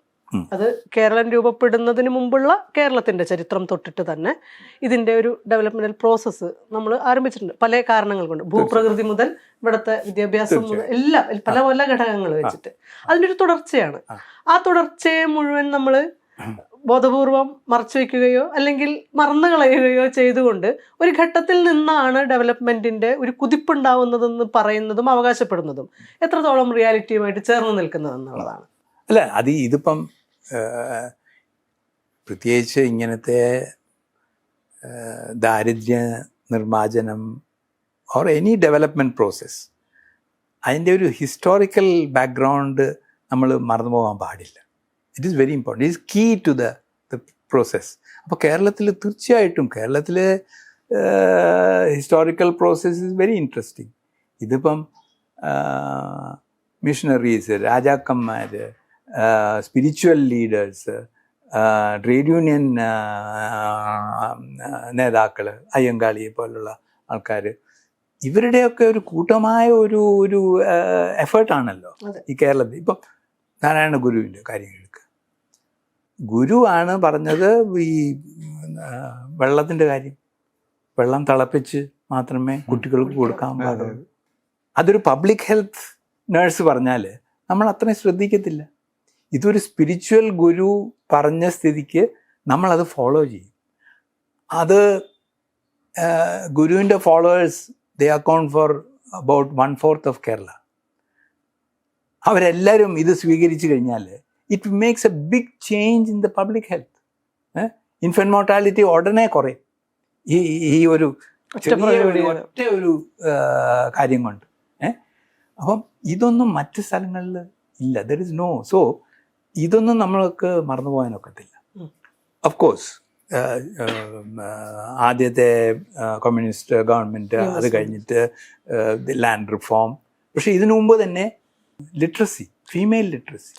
അത് കേരളം രൂപപ്പെടുന്നതിന് മുമ്പുള്ള കേരളത്തിന്റെ ചരിത്രം തൊട്ടിട്ട് തന്നെ ഇതിന്റെ ഒരു ഡെവലപ്മെന്റൽ പ്രോസസ്സ് നമ്മൾ ആരംഭിച്ചിട്ടുണ്ട് പല കാരണങ്ങൾ കൊണ്ട്. ഭൂപ്രകൃതി മുതൽ ഇവിടുത്തെ വിദ്യാഭ്യാസം മുതൽ എല്ലാം പല പല ഘടകങ്ങൾ വെച്ചിട്ട് അതിൻ്റെ ഒരു തുടർച്ചയാണ്. ആ തുടർച്ചയെ മുഴുവൻ നമ്മൾ ബോധപൂർവം മറച്ചു വയ്ക്കുകയോ അല്ലെങ്കിൽ മറന്നു കളയുകയോ ചെയ്തുകൊണ്ട് ഒരു ഘട്ടത്തിൽ നിന്നാണ് ഡെവലപ്മെന്റിന്റെ ഒരു കുതിപ്പുണ്ടാവുന്നതെന്ന് പറയുന്നതും അവകാശപ്പെടുന്നതും എത്രത്തോളം റിയാലിറ്റിയുമായിട്ട് ചേർന്ന് നിൽക്കുന്നതെന്നുള്ളതാണ്. അല്ല, ഇതിപ്പം പ്രത്യേകിച്ച് ഇങ്ങനത്തെ ദാരിദ്ര്യ നിർമ്മാർജ്ജനം ഓർ എനി ഡെവലപ്മെൻറ്റ് പ്രോസസ്സ്, അതിൻ്റെ ഒരു ഹിസ്റ്റോറിക്കൽ ബാക്ക്ഗ്രൗണ്ട് നമ്മൾ മറന്നു പോകാൻ പാടില്ല. It is very important, it is key to the process. അപ്പോൾ കേരളത്തിൽ തീർച്ചയായിട്ടും കേരളത്തിലെ historical process is very interesting. ഇതിപ്പം മിഷണറീസ്, രാജാക്കന്മാർ, സ്പിരിച്വൽ ലീഡേഴ്സ്, ട്രേഡ് യൂണിയൻ നേതാക്കൾ, അയ്യങ്കാളിയെ പോലുള്ള ആൾക്കാർ, ഇവരുടെയൊക്കെ ഒരു കൂട്ടമായ ഒരു എഫേർട്ടാണല്ലോ ഈ കേരളത്തിൽ. ഇപ്പം നാരായണ ഗുരുവിൻ്റെ കാര്യങ്ങൾക്ക് ഗുരുവാണ് പറഞ്ഞത് ഈ വെള്ളത്തിൻ്റെ കാര്യം, വെള്ളം തിളപ്പിച്ച് മാത്രമേ കുട്ടികൾക്ക് കൊടുക്കാൻ പാടുള്ളൂ. അതൊരു പബ്ലിക് ഹെൽത്ത് നേഴ്സ് പറഞ്ഞാൽ നമ്മൾ അത്രയും ശ്രദ്ധിക്കത്തില്ല. ഇതൊരു സ്പിരിച്വൽ ഗുരു പറഞ്ഞ സ്ഥിതിക്ക് നമ്മളത് ഫോളോ ചെയ്യും. അത് ഗുരുവിൻ്റെ followers they account for about 1/4 of Kerala. അവരെല്ലാവരും ഇത് സ്വീകരിച്ചു കഴിഞ്ഞാൽ it makes a big change in the public health. Infant mortality ഉടനെ കുറയും ഈ ഒരു ഒറ്റ ഒരു കാര്യം കൊണ്ട്. അപ്പം ഇതൊന്നും മറ്റ് സ്ഥലങ്ങളിൽ ഇല്ല, ദർ ഇസ് നോ. സോ ഇതൊന്നും നമ്മൾക്ക് മറന്നു പോകാനൊക്കത്തില്ല. ഓഫ് കോഴ്സ് ആദ്യത്തെ കമ്മ്യൂണിസ്റ്റ് ഗവൺമെൻറ്, അത് കഴിഞ്ഞിട്ട് ലാൻഡ് റിഫോം. പക്ഷെ ഇതിനു മുമ്പ് തന്നെ ലിറ്ററസി, ഫീമെയിൽ ലിറ്ററസി.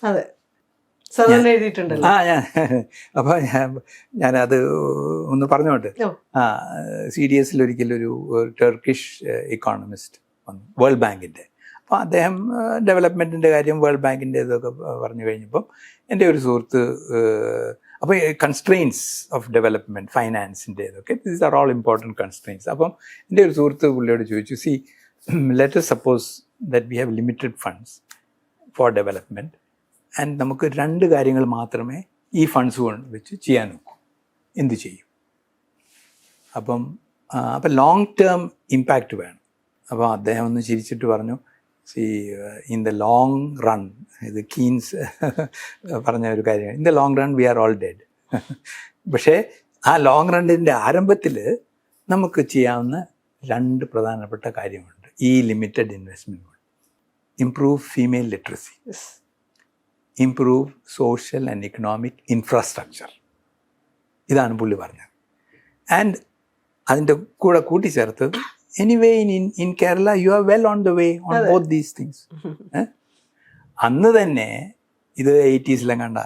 അപ്പോൾ ഞാനത് ഒന്ന് പറഞ്ഞോട്ടെ. CDS ഒരിക്കലൊരു ടർക്കിഷ് ഇക്കോണമിസ്റ്റ് വന്നു, വേൾഡ് ബാങ്കിൻ്റെ. അപ്പോൾ അദ്ദേഹം ഡെവലപ്മെൻറ്റിൻ്റെ കാര്യം, വേൾഡ് ബാങ്കിൻ്റെ ഇതൊക്കെ പറഞ്ഞു കഴിഞ്ഞപ്പം എൻ്റെ ഒരു സുഹൃത്ത്, അപ്പോൾ കൺസ്ട്രെയിൻസ് ഓഫ് ഡെവലപ്മെൻറ്റ്, ഫൈനാൻസിൻ്റെ ഇതൊക്കെ, these are all important constraints. അപ്പം എൻ്റെ ഒരു സുഹൃത്ത് പുള്ളിയോട് ചോദിച്ചു, C let us suppose that we have limited funds for development and നമുക്ക് 2 കാര്യങ്ങൾ മാത്രമേ ഈ ഫണ്ട്സ് കൊണ്ട് വെച്ച് ചെയ്യാൻ നോക്കൂ, എന്ത് ചെയ്യും? അപ്പം ലോങ് ടേം ഇമ്പാക്റ്റ് വേണം. അപ്പോൾ അദ്ദേഹം ഒന്ന് ചിരിച്ചിട്ട് പറഞ്ഞു, see in the long run, ഇത് കീൻസ് പറഞ്ഞ ഒരു കാര്യമാണ്, in the long run we are all dead. പക്ഷേ ആ ലോങ് റണ്ണിൻ്റെ ആരംഭത്തിൽ നമുക്ക് ചെയ്യാവുന്ന 2 പ്രധാനപ്പെട്ട കാര്യമുണ്ട് ഈ ലിമിറ്റഡ് ഇൻവെസ്റ്റ്മെൻറ്റ് കൊണ്ട്. Improve female literacy, improve social and economic infrastructure. ഇതാണ് പുള്ളി പറഞ്ഞത്. ആൻഡ് അതിൻ്റെ കൂടെ കൂട്ടിച്ചേർത്തത് anyway in Kerala you are well on the way on both these things. അന്ന് തന്നെ ഇത് 80s കണ്ട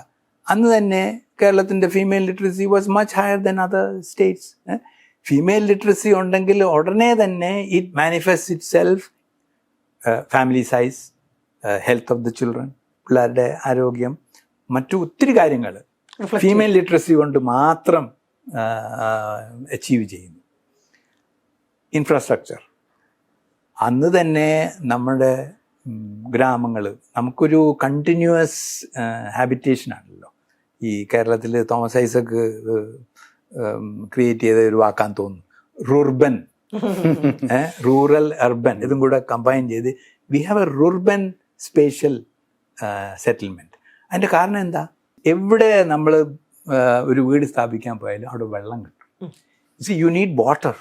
അന്ന് തന്നെ കേരളത്തിൻ്റെ female literacy was much higher than other states. Female literacy ഉണ്ടെങ്കിൽ ഉടനെ തന്നെ it manifest itself family size, health of the children, പിള്ളേരുടെ ആരോഗ്യം, മറ്റു ഒത്തിരി കാര്യങ്ങൾ ഫീമെയിൽ ലിറ്ററസി കൊണ്ട് മാത്രം അച്ചീവ് ചെയ്യുന്നു. ഇൻഫ്രാസ്ട്രക്ചർ അന്ന് തന്നെ നമ്മുടെ ഗ്രാമങ്ങൾ നമുക്കൊരു കണ്ടിന്യൂസ് ഹാബിറ്റേഷനാണല്ലോ. ഈ കേരളത്തിൽ തോമസ് ഐസക്ക് ക്രിയേറ്റ് ചെയ്ത ഒരു വാക്കാൻ തോന്നുന്നു, റുർബൻ, റൂറൽ അർബൻ, ഇതും കൂടെ കമ്പൈൻ ചെയ്ത് we have a rurban spatial settlement. അതിൻ്റെ കാരണം എന്താ? എവിടെ നമ്മൾ ഒരു വീട് സ്ഥാപിക്കാൻ പോയാലും അവിടെ വെള്ളം കിട്ടും. See you need water.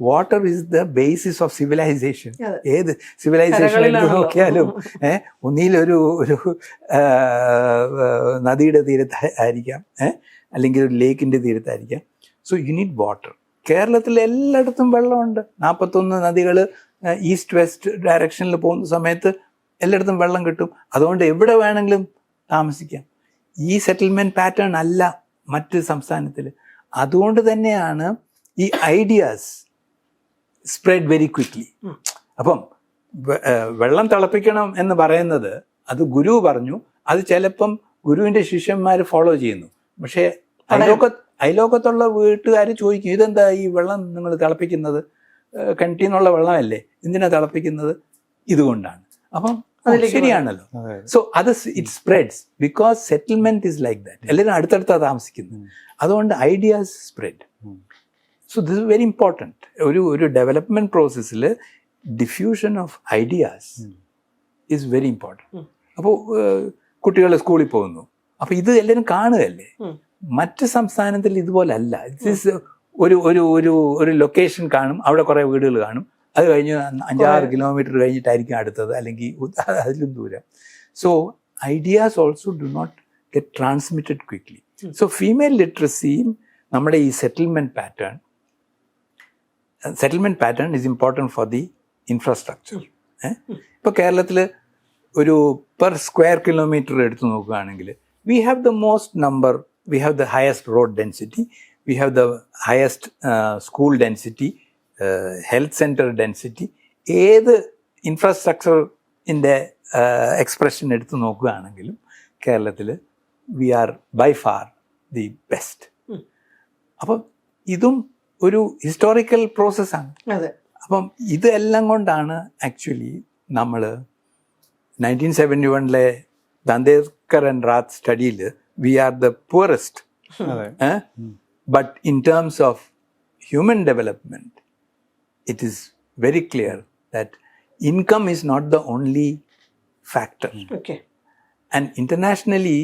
Water is the basis of civilization. ഏത് സിവിലൈസേഷൻ എടുത്ത് നോക്കിയാലും ഒന്നിലൊരു നദിയുടെ തീരത്ത് ആയിരിക്കാം, അല്ലെങ്കിൽ ഒരു ലേക്കിൻ്റെ തീരത്തായിരിക്കാം. So you need water. കേരളത്തിൽ എല്ലായിടത്തും വെള്ളമുണ്ട്. 41 നദികൾ ഈസ്റ്റ് വെസ്റ്റ് ഡയറക്ഷനിൽ പോകുന്ന സമയത്ത് എല്ലായിടത്തും വെള്ളം കിട്ടും. അതുകൊണ്ട് എവിടെ വേണമെങ്കിലും താമസിക്കാം. ഈ സെറ്റിൽമെൻറ്റ് പാറ്റേൺ അല്ല മറ്റ് സംസ്ഥാനത്തിൽ. അതുകൊണ്ട് തന്നെയാണ് ഈ ഐഡിയാസ് സ്പ്രെഡ് വെരി ക്വിക്ക്ലി. അപ്പം വെള്ളം തിളപ്പിക്കണം എന്ന് പറയുന്നത് അത് ഗുരു പറഞ്ഞു, അത് ചിലപ്പം ഗുരുവിൻ്റെ ശിഷ്യന്മാർ ഫോളോ ചെയ്യുന്നു. പക്ഷേ അയലോക്കത്തുള്ള വീട്ടുകാർ ചോദിക്കും, ഇതെന്താ ഈ വെള്ളം നിങ്ങൾ തിളപ്പിക്കുന്നത്? കിണറ്റിൽ നിന്നുള്ള വെള്ളമല്ലേ, എന്തിനാ തിളപ്പിക്കുന്നത്? ഇതുകൊണ്ടാണ്. അപ്പം ശരിയാണല്ലോ. സോ അത് it spreads because settlement is like that. എല്ലാവരും അടുത്തടുത്താണ് താമസിക്കുന്നത്. അതുകൊണ്ട് ideas spread. So this is very important. ഒരു ഡെവലപ്മെന്റ് പ്രോസസ്സിൽ diffusion of ideas is very important. അപ്പോൾ കുട്ടികൾ സ്കൂളിൽ പോകുന്നു, അപ്പോൾ ഇത് എല്ലാവരും കാണുകയല്ലേ. മറ്റ് സംസ്ഥാനത്തിൽ ഇതുപോലെ അല്ല. ഇറ്റ്സ് ഒരു ലൊക്കേഷൻ കാണും, അവിടെ കുറേ വീടുകൾ കാണും, അത് കഴിഞ്ഞ് 5-6 കിലോമീറ്റർ കഴിഞ്ഞിട്ടായിരിക്കും അടുത്തത്, അല്ലെങ്കിൽ അതിലും ദൂരം. So ideas also do not get transmitted quickly. So female ലിറ്ററസിയും നമ്മുടെ ഈ settlement pattern is important for the infrastructure. ഇപ്പോൾ കേരളത്തിൽ ഒരു പെർ സ്ക്വയർ കിലോമീറ്റർ എടുത്ത് നോക്കുകയാണെങ്കിൽ we have the most number, we have the highest road density, we have the highest school density, health center density. ഏത് ഇൻഫ്രാസ്ട്രക്ചറിൻ്റെ expression എടുത്ത് നോക്കുകയാണെങ്കിലും കേരളത്തിൽ we are by far the best. അപ്പം ഇതും ഒരു ഹിസ്റ്റോറിക്കൽ പ്രോസസ്സാണ്. അപ്പം ഇതെല്ലാം കൊണ്ടാണ് ആക്ച്വലി നമ്മൾ 1971 Dandekar and Rath studied, we are the poorest. But in terms of human development, it is very clear that income is not the only factor. Okay. And internationally,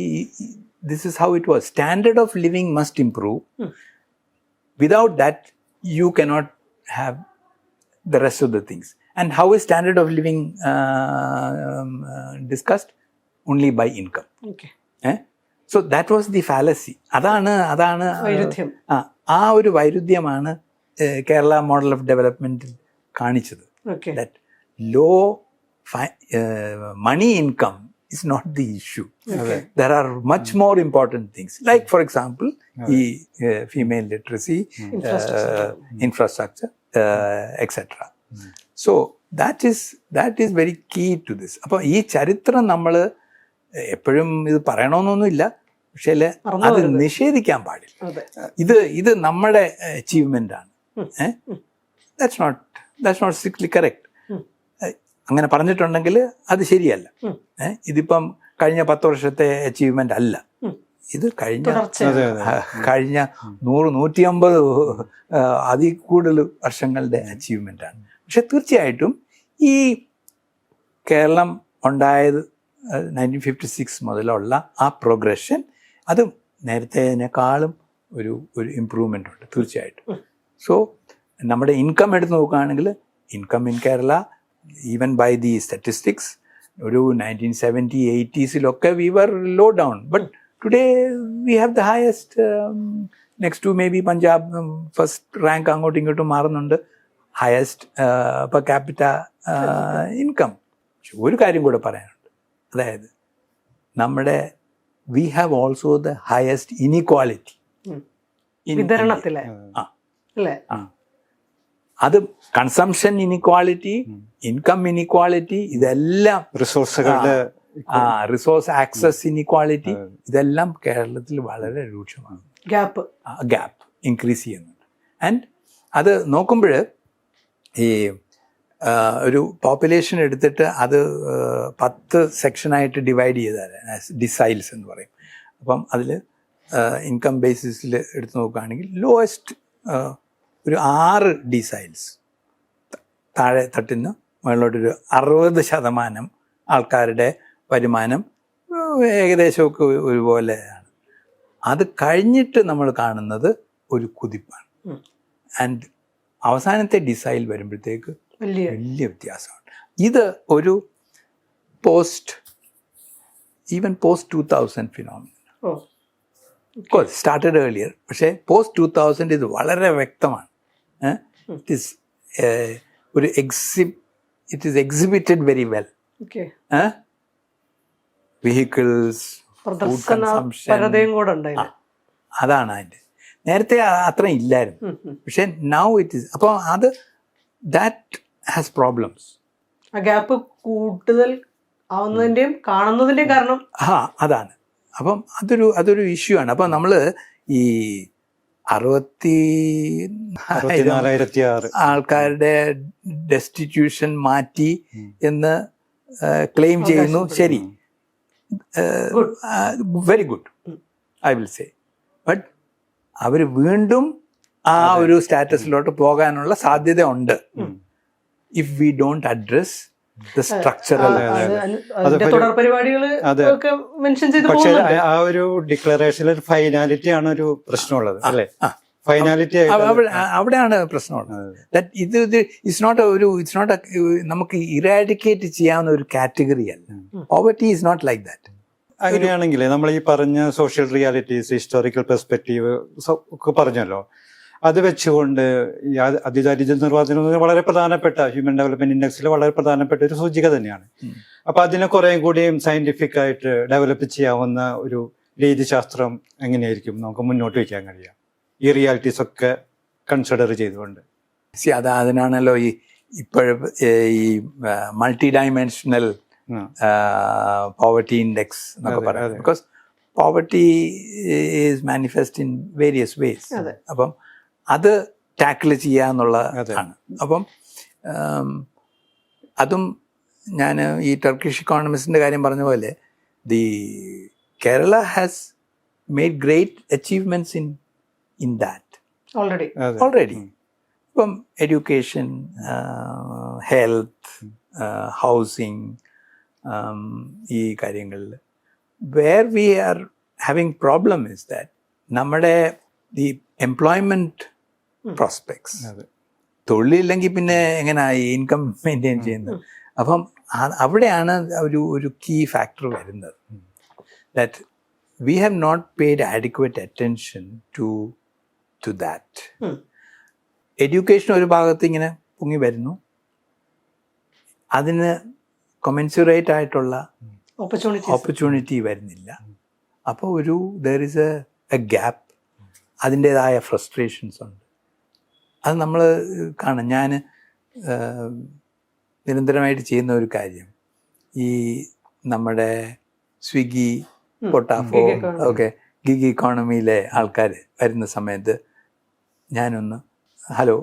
this is how it was. Standard of living must improve. Without that, you cannot have the rest of the things. And how is standard of living discussed? Only by income. Okay. So that was the fallacy. അതാണ് ആ ഒരു വൈരുദ്ധ്യമാണ് Kerala model of ഡെവലപ്മെന്റിൽ കാണിച്ചത്. That low money income is not the issue. There are much more important things, like for example ഈ female literacy, infrastructure, etc. So that is very key to this. അപ്പോൾ ഈ ചരിത്രം നമ്മൾ എപ്പോഴും ഇത് പറയണമെന്നൊന്നുമില്ല, പക്ഷേ അത് നിഷേധിക്കാൻ പാടില്ല. ഇത് നമ്മുടെ അച്ചീവ്മെന്റ് ആണ്. That's not strictly correct. അങ്ങനെ പറഞ്ഞിട്ടുണ്ടെങ്കിൽ അത് ശരിയല്ല. ഇതിപ്പം കഴിഞ്ഞ 10 വർഷത്തെ അച്ചീവ്മെന്റ് അല്ല, ഇത് കഴിഞ്ഞ 100-150 അതിൽ കൂടുതൽ വർഷങ്ങളുടെ അച്ചീവ്മെന്റ് ആണ്. പക്ഷെ തീർച്ചയായിട്ടും ഈ കേരളം ഉണ്ടായത് 1956 മുതലുള്ള ആ പ്രോഗ്രഷൻ, അത് നേരത്തേതിനേക്കാളും ഒരു ഇമ്പ്രൂവ്മെൻ്റ് ഉണ്ട് തീർച്ചയായിട്ടും. സോ നമ്മുടെ ഇൻകം എടുത്ത് നോക്കുകയാണെങ്കിൽ income in Kerala even by the statistics ഒരു 1970-80s we were low down, but today we have the highest next to maybe Punjab first rank അങ്ങോട്ടും ഇങ്ങോട്ടും മാറുന്നുണ്ട്, ഹയസ്റ്റ് പെർ ക്യാപിറ്റ ഇൻകം. പക്ഷെ ഒരു കാര്യം കൂടെ പറയാനുണ്ട്, അതായത് നമ്മുടെ we have also the highest inequality വിതരണത്തിലെ അല്ലേ? അത് കൺസംഷൻ ഇനീക്വാളിറ്റി, ഇൻകം ഇനീക്വാളിറ്റി, ഇതെല്ലാം റിസോഴ്സുകളുടെ റിസോഴ്സ് ആക്സസ് ഇനീക്വാളിറ്റി, ഇതെല്ലാം കേരളത്തിൽ വളരെ രൂക്ഷമാണ്. ഗ്യാപ്പ് ഇൻക്രീസ് ചെയ്യുന്നുണ്ട്. ആൻഡ് അത് നോക്കുമ്പോൾ ഈ ഒരു പോപ്പുലേഷൻ എടുത്തിട്ട് അത് 10 സെക്ഷനായിട്ട് ഡിവൈഡ് ചെയ്താൽ ഡിസൈൽസ് എന്ന് പറയും. അപ്പം അതിൽ ഇൻകം ബേസിസിൽ എടുത്ത് നോക്കുകയാണെങ്കിൽ ലോവസ്റ്റ് ഒരു 6 ഡിസൈൽസ്, താഴെ തട്ടുന്ന മുകളിലോട്ടൊരു 60% ആൾക്കാരുടെ വരുമാനം ഏകദേശമൊക്കെ ഒരുപോലെയാണ്. അത് കഴിഞ്ഞിട്ട് നമ്മൾ കാണുന്നത് ഒരു കുതിപ്പാണ്. ആൻഡ് അവസാനത്തെ ഡിസൈൽ വരുമ്പോഴത്തേക്ക് വലിയ വ്യത്യാസമാണ്. ഇത് ഒരു even post 2000 phenomenon. Started earlier, പക്ഷേ പോസ്റ്റ് 2000 ഇത് വളരെ വ്യക്തമാണ്. It is it is exhibited very well. Vehicles, food consumption, അതാണ് അതിൻ്റെ. നേരത്തെ അത്ര ഇല്ലായിരുന്നു, പക്ഷെ നൗ ഇറ്റ് ഈസ്. അപ്പോൾ അത് ദാറ്റ് ഹാസ് പ്രോബ്ലംസ്. ആ ഗ്യാപ്പ് കൂടുതൽ ആവുന്നതിൻ്റെയും കാണുന്നതിൻ്റെയും കാരണം അതാണ്. അപ്പം അതൊരു ഇഷ്യൂ ആണ്. അപ്പം നമ്മൾ ഈ 64,000 ആൾക്കാരുടെ ഡെസ്റ്റിറ്റ്യൂഷൻ മാറ്റി എന്ന് ക്ലെയിം ചെയ്യുന്നു. ശരി, very good, I will say. But അവർ വീണ്ടും ആ ഒരു സ്റ്റാറ്റസിലോട്ട് പോകാനുള്ള സാധ്യത ഉണ്ട് if we don't address the structural. പക്ഷേ ആ ഒരു ഡിക്ലറേഷനിൽ ഒരു ഫൈനാലിറ്റി ആണ് ഒരു പ്രശ്നമുള്ളത് അല്ലേ? ഫൈനാലിറ്റി അവിടെയാണ് പ്രശ്നമുള്ളത്. ഇത് ഇറ്റ്സ് നോട്ട് നമുക്ക് ഇറാഡിക്കേറ്റ് ചെയ്യാവുന്ന ഒരു കാറ്റഗറി അല്ല. Poverty is not like that. അങ്ങനെയാണെങ്കിൽ നമ്മൾ ഈ പറഞ്ഞ സോഷ്യൽ റിയാലിറ്റീസ്, ഹിസ്റ്റോറിക്കൽ പെർസ്പെക്റ്റീവ് ഒക്കെ പറഞ്ഞല്ലോ, അത് വെച്ചുകൊണ്ട് ഈ അതിദാരിദ്ര്യ നിർവ്വചനം വളരെ പ്രധാനപ്പെട്ട ഹ്യൂമൻ ഡെവലപ്മെന്റ് ഇൻഡെക്സിൽ വളരെ പ്രധാനപ്പെട്ട ഒരു സൂചിക തന്നെയാണ്. അപ്പൊ അതിനെ കുറേ കൂടിയും സയന്റിഫിക് ആയിട്ട് ഡെവലപ്പ് ചെയ്യാവുന്ന ഒരു രീതിശാസ്ത്രം എങ്ങനെയായിരിക്കും നമുക്ക് മുന്നോട്ട് വയ്ക്കാൻ കഴിയുക ഈ റിയാലിറ്റീസ് ഒക്കെ കൺസിഡർ ചെയ്തുകൊണ്ട്? അതിനാണല്ലോ ഇപ്പോഴും ഈ മൾട്ടി ഡയമെൻഷണൽ poverty index എന്നൊക്കെ പറയാം. Because poverty is manifest in various vase. അപ്പം അത് ടാക്കിൾ ചെയ്യുക എന്നുള്ളതാണ്. അപ്പം അതും ഞാൻ ഈ ടർക്കിഷ് ഇക്കോണമിസ്റ്റിൻ്റെ കാര്യം പറഞ്ഞ പോലെ Kerala has made great achievements in that already. ഇപ്പം എഡ്യൂക്കേഷൻ, ഹെൽത്ത്, ഹൗസിംഗ്, ഈ കാര്യങ്ങളിൽ where we are having problem is that നമ്മുടെ ദി എംപ്ലോയ്മെൻറ്റ് പ്രോസ്പെക്ട്സ്, തൊഴിലില്ലെങ്കിൽ പിന്നെ എങ്ങനെയാണ് ഈ ഇൻകം മെയിൻറ്റെയിൻ ചെയ്യുന്നത്? അപ്പം അവിടെയാണ് ഒരു കീ ഫാക്ടർ വരുന്നത്. That we have not paid adequate attention to that. Education ഒരു ഭാഗത്ത് ഇങ്ങനെ പൊങ്ങി വരുന്നു, അതിന് കൊമൻസുറേറ്റ് ആയിട്ടുള്ള ഓപ്പർച്യൂണിറ്റി വരുന്നില്ല. അപ്പോൾ ദർ ഇസ് എ ഗ്യാപ്പ്, അതിൻ്റേതായ ഫ്രസ്ട്രേഷൻസ് ഉണ്ട്. അത് നമ്മൾ കാണാം. ഞാൻ നിരന്തരമായിട്ട് ചെയ്യുന്ന ഒരു കാര്യം, ഈ നമ്മുടെ സ്വിഗ്ഗി, പൊട്ടാഫോ ഒക്കെ ഗിഗ് ഇക്കോണമിയിലെ ആൾക്കാർ വരുന്ന സമയത്ത് ഞാനൊന്ന് ഹലോ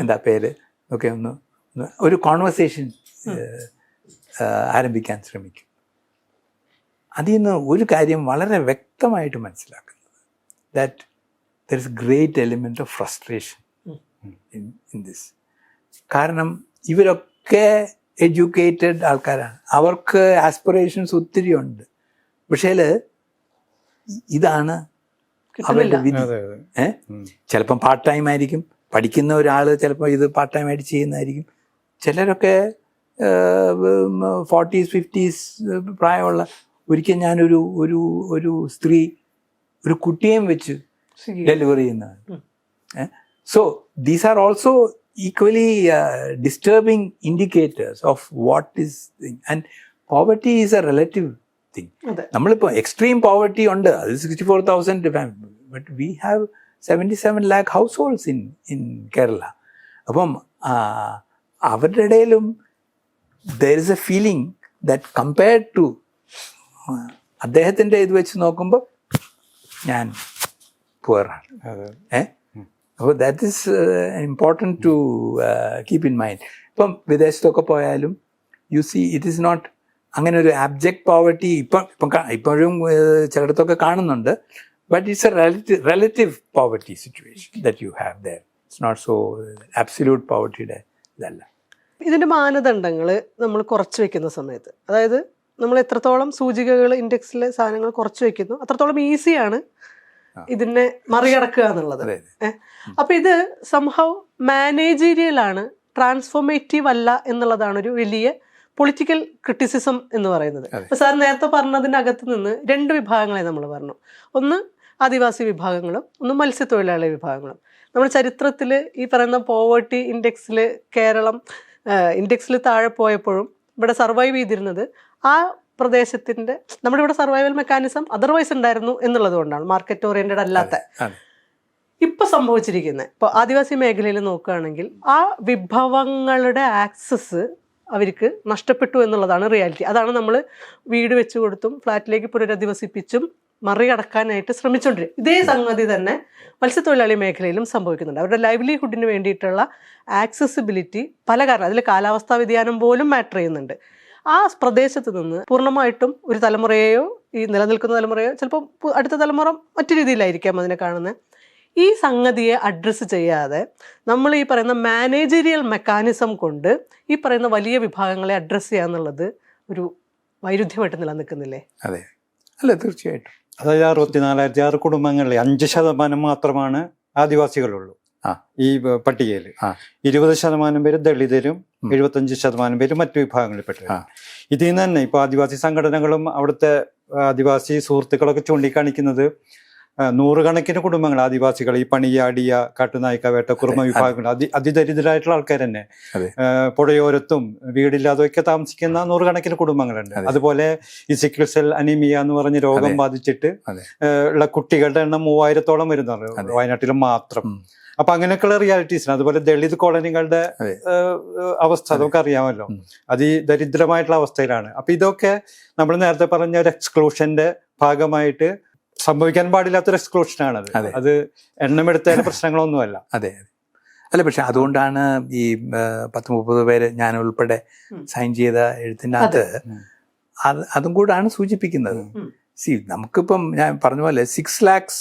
എന്താ പേര് ഒക്കെ ഒന്ന് ഒരു കോൺവെർസേഷൻ ആരംഭിക്കാൻ ശ്രമിക്കും. അതിൽ നിന്ന് ഒരു കാര്യം വളരെ വ്യക്തമായിട്ട് മനസ്സിലാക്കുന്നത്, that there is great element of frustration in this. കാരണം ഇവരൊക്കെ എഡ്യൂക്കേറ്റഡ് ആൾക്കാരാണ്, അവർക്ക് ആസ്പിറേഷൻസ് ഒത്തിരി ഉണ്ട്. പക്ഷേ ഇതാണ് അവരുടെ വിധി. ചിലപ്പം പാർട്ട് ടൈം ആയിരിക്കും, പഠിക്കുന്ന ഒരാൾ ചിലപ്പോൾ ഇത് പാർട്ട് ടൈം ആയിട്ട് ചെയ്യുന്നതായിരിക്കും. ചിലരൊക്കെ 40s 50s പ്രായമുള്ള, ഒരിക്കൽ ഞാനൊരു സ്ത്രീ ഒരു കുട്ടിയെയും വെച്ച് ഡെലിവറി ചെയ്യുന്നത്. So these are also equally disturbing indicators of what is thing. And poverty is a relative thing. നമ്മളിപ്പോൾ എക്സ്ട്രീം പോവർട്ടി ഉണ്ട്, അത് 64,000 but we have 77 lakh households in Kerala. അപ്പം അവരുടെ ഇടയിലും there is a feeling that compared to അദ്ദേഹത്തിൻ്റെ ഇത് വെച്ച് നോക്കുമ്പോൾ ഞാൻ പുവറാണ്. അപ്പോൾ that is important to keep in mind. ഇപ്പം വിദേശത്തൊക്കെ പോയാലും you see it is not അങ്ങനെ ഒരു ആബ്ജെക്റ്റ് പോവർട്ടി ഇപ്പോഴും ചിലയിടത്തൊക്കെ കാണുന്നുണ്ട്. But it's a relative poverty situation that you have there. It's not so absolute poverty-യുടെ ഇതല്ല. ഇതിൻ്റെ മാനദണ്ഡങ്ങൾ നമ്മൾ കുറച്ച് വെക്കുന്ന സമയത്ത്, അതായത് നമ്മൾ എത്രത്തോളം സൂചികകൾ ഇൻഡെക്സിലെ സാധനങ്ങൾ കുറച്ച് വെക്കുന്നു അത്രത്തോളം ഈസിയാണ് ഇതിനെ മറികടക്കുക എന്നുള്ളത്. അപ്പൊ ഇത് സംഹൗ മാനേജീരിയൽ ആണ്, ട്രാൻസ്ഫോർമേറ്റീവ് അല്ല എന്നുള്ളതാണ് ഒരു വലിയ പൊളിറ്റിക്കൽ ക്രിറ്റിസിസം എന്ന് പറയുന്നത്. അപ്പൊ സാർ നേരത്തെ പറഞ്ഞതിനകത്ത് നിന്ന് രണ്ട് വിഭാഗങ്ങളെ നമ്മൾ പറഞ്ഞു. ഒന്ന് ആദിവാസി വിഭാഗങ്ങളും ഒന്ന് മത്സ്യത്തൊഴിലാളി വിഭാഗങ്ങളും. നമ്മുടെ ചരിത്രത്തിൽ ഈ പറയുന്ന പോവർട്ടി ഇൻഡെക്സിൽ കേരളം ഇൻഡെക്സിൽ താഴെ പോയപ്പോഴും ഇവിടെ സർവൈവ് ചെയ്തിരുന്നത് ആ പ്രദേശത്തിൻ്റെ നമ്മുടെ ഇവിടെ സർവൈവൽ മെക്കാനിസം അതർവൈസ് ഉണ്ടായിരുന്നു എന്നുള്ളത് കൊണ്ടാണ്, മാർക്കറ്റ് ഓറിയന്റഡ് അല്ലാത്ത. ഇപ്പൊ സംഭവിച്ചിരിക്കുന്നത് ഇപ്പോൾ ആദിവാസി മേഖലയിൽ നോക്കുകയാണെങ്കിൽ ആ വിഭവങ്ങളുടെ ആക്സസ് അവർക്ക് നഷ്ടപ്പെട്ടു എന്നുള്ളതാണ് റിയാലിറ്റി. അതാണ് നമ്മൾ വീട് വെച്ച് കൊടുത്തും ഫ്ലാറ്റിലേക്ക് പുനരധിവസിപ്പിച്ചും മറികടക്കാനായിട്ട് ശ്രമിച്ചുകൊണ്ടിരിക്കും. ഇതേ സംഗതി തന്നെ മത്സ്യത്തൊഴിലാളി മേഖലയിലും സംഭവിക്കുന്നുണ്ട്. അവരുടെ ലൈവ്ലിഹുഡിന് വേണ്ടിയിട്ടുള്ള ആക്സസിബിലിറ്റി പല കാരണം, അതിൽ കാലാവസ്ഥാ വ്യതിയാനം പോലും മാറ്റർ ചെയ്യുന്നുണ്ട്. ആ പ്രദേശത്ത് നിന്ന് പൂർണ്ണമായിട്ടും ഒരു തലമുറയെയോ ഈ നിലനിൽക്കുന്ന തലമുറയോ ചിലപ്പോൾ അടുത്ത തലമുറ മറ്റു രീതിയിലായിരിക്കാം അതിനെ കാണുന്നത്. ഈ സംഗതിയെ അഡ്രസ്സ് ചെയ്യാതെ നമ്മൾ ഈ പറയുന്ന മാനേജീരിയൽ മെക്കാനിസം കൊണ്ട് ഈ പറയുന്ന വലിയ വിഭാഗങ്ങളെ അഡ്രസ്സ് ചെയ്യുക എന്നുള്ളത് ഒരു വൈരുദ്ധ്യമായിട്ട് നിലനിൽക്കുന്നില്ലേ? അതെ, അല്ല തീർച്ചയായിട്ടും. അതായത് 64,006 കുടുംബങ്ങളിൽ 5% മാത്രമാണ് ആദിവാസികളുള്ളൂ ഈ പട്ടികയിൽ. 20% പേര് ദളിതരും 75% പേര് മറ്റു വിഭാഗങ്ങളിൽപ്പെട്ടവരും. ഇതിൽ നിന്ന് തന്നെ ഇപ്പൊ ആദിവാസി സംഘടനകളും അവിടുത്തെ ആദിവാസി സുഹൃത്തുക്കളൊക്കെ ചൂണ്ടിക്കാണിക്കുന്നത് നൂറുകണക്കിന് കുടുംബങ്ങൾ ആദിവാസികൾ ഈ പണിയാടിയ കാട്ടുനായ്ക്ക വേട്ട കുറുമ വിഭാഗങ്ങൾ അതിദരിദ്രരായിട്ടുള്ള ആൾക്കാർ തന്നെ പുഴയോരത്തും വീടില്ലാതൊക്കെ താമസിക്കുന്ന നൂറുകണക്കിന് കുടുംബങ്ങളുണ്ട്. അതുപോലെ ഈ സിക്കിൾ സെൽ അനീമിയ എന്ന് പറഞ്ഞ രോഗം ബാധിച്ചിട്ട് ഉള്ള കുട്ടികളുടെ എണ്ണം 3000-ഓളം വരുന്നുണ്ട് വയനാട്ടിൽ മാത്രം. അപ്പൊ അങ്ങനെയൊക്കെയുള്ള റിയാലിറ്റീസിന്, അതുപോലെ ദളിത് കോളനികളുടെ അവസ്ഥ അതൊക്കെ അറിയാമല്ലോ, അതിദരിദ്രമായിട്ടുള്ള അവസ്ഥയിലാണ്. അപ്പൊ ഇതൊക്കെ നമ്മൾ നേരത്തെ പറഞ്ഞ ഒരു എക്സ്ക്ലൂഷന്റെ ഭാഗമായിട്ട് സംഭവിക്കാൻ പാടില്ലാത്തൊരു എക്സ്ക്ലൂഷനാണത്. അത് എണ്ണമെടുത്തതിന് പ്രശ്നങ്ങളൊന്നുമല്ല. അതെ, അല്ല പക്ഷെ അതുകൊണ്ടാണ് ഈ 10-30 പേര് ഞാൻ ഉൾപ്പെടെ സൈൻ ചെയ്ത എഴുത്തിൻ്റെ അകത്ത് അതും കൂടാണ് സൂചിപ്പിക്കുന്നത്. സി നമുക്കിപ്പം ഞാൻ പറഞ്ഞ പോലെ 6 lakhs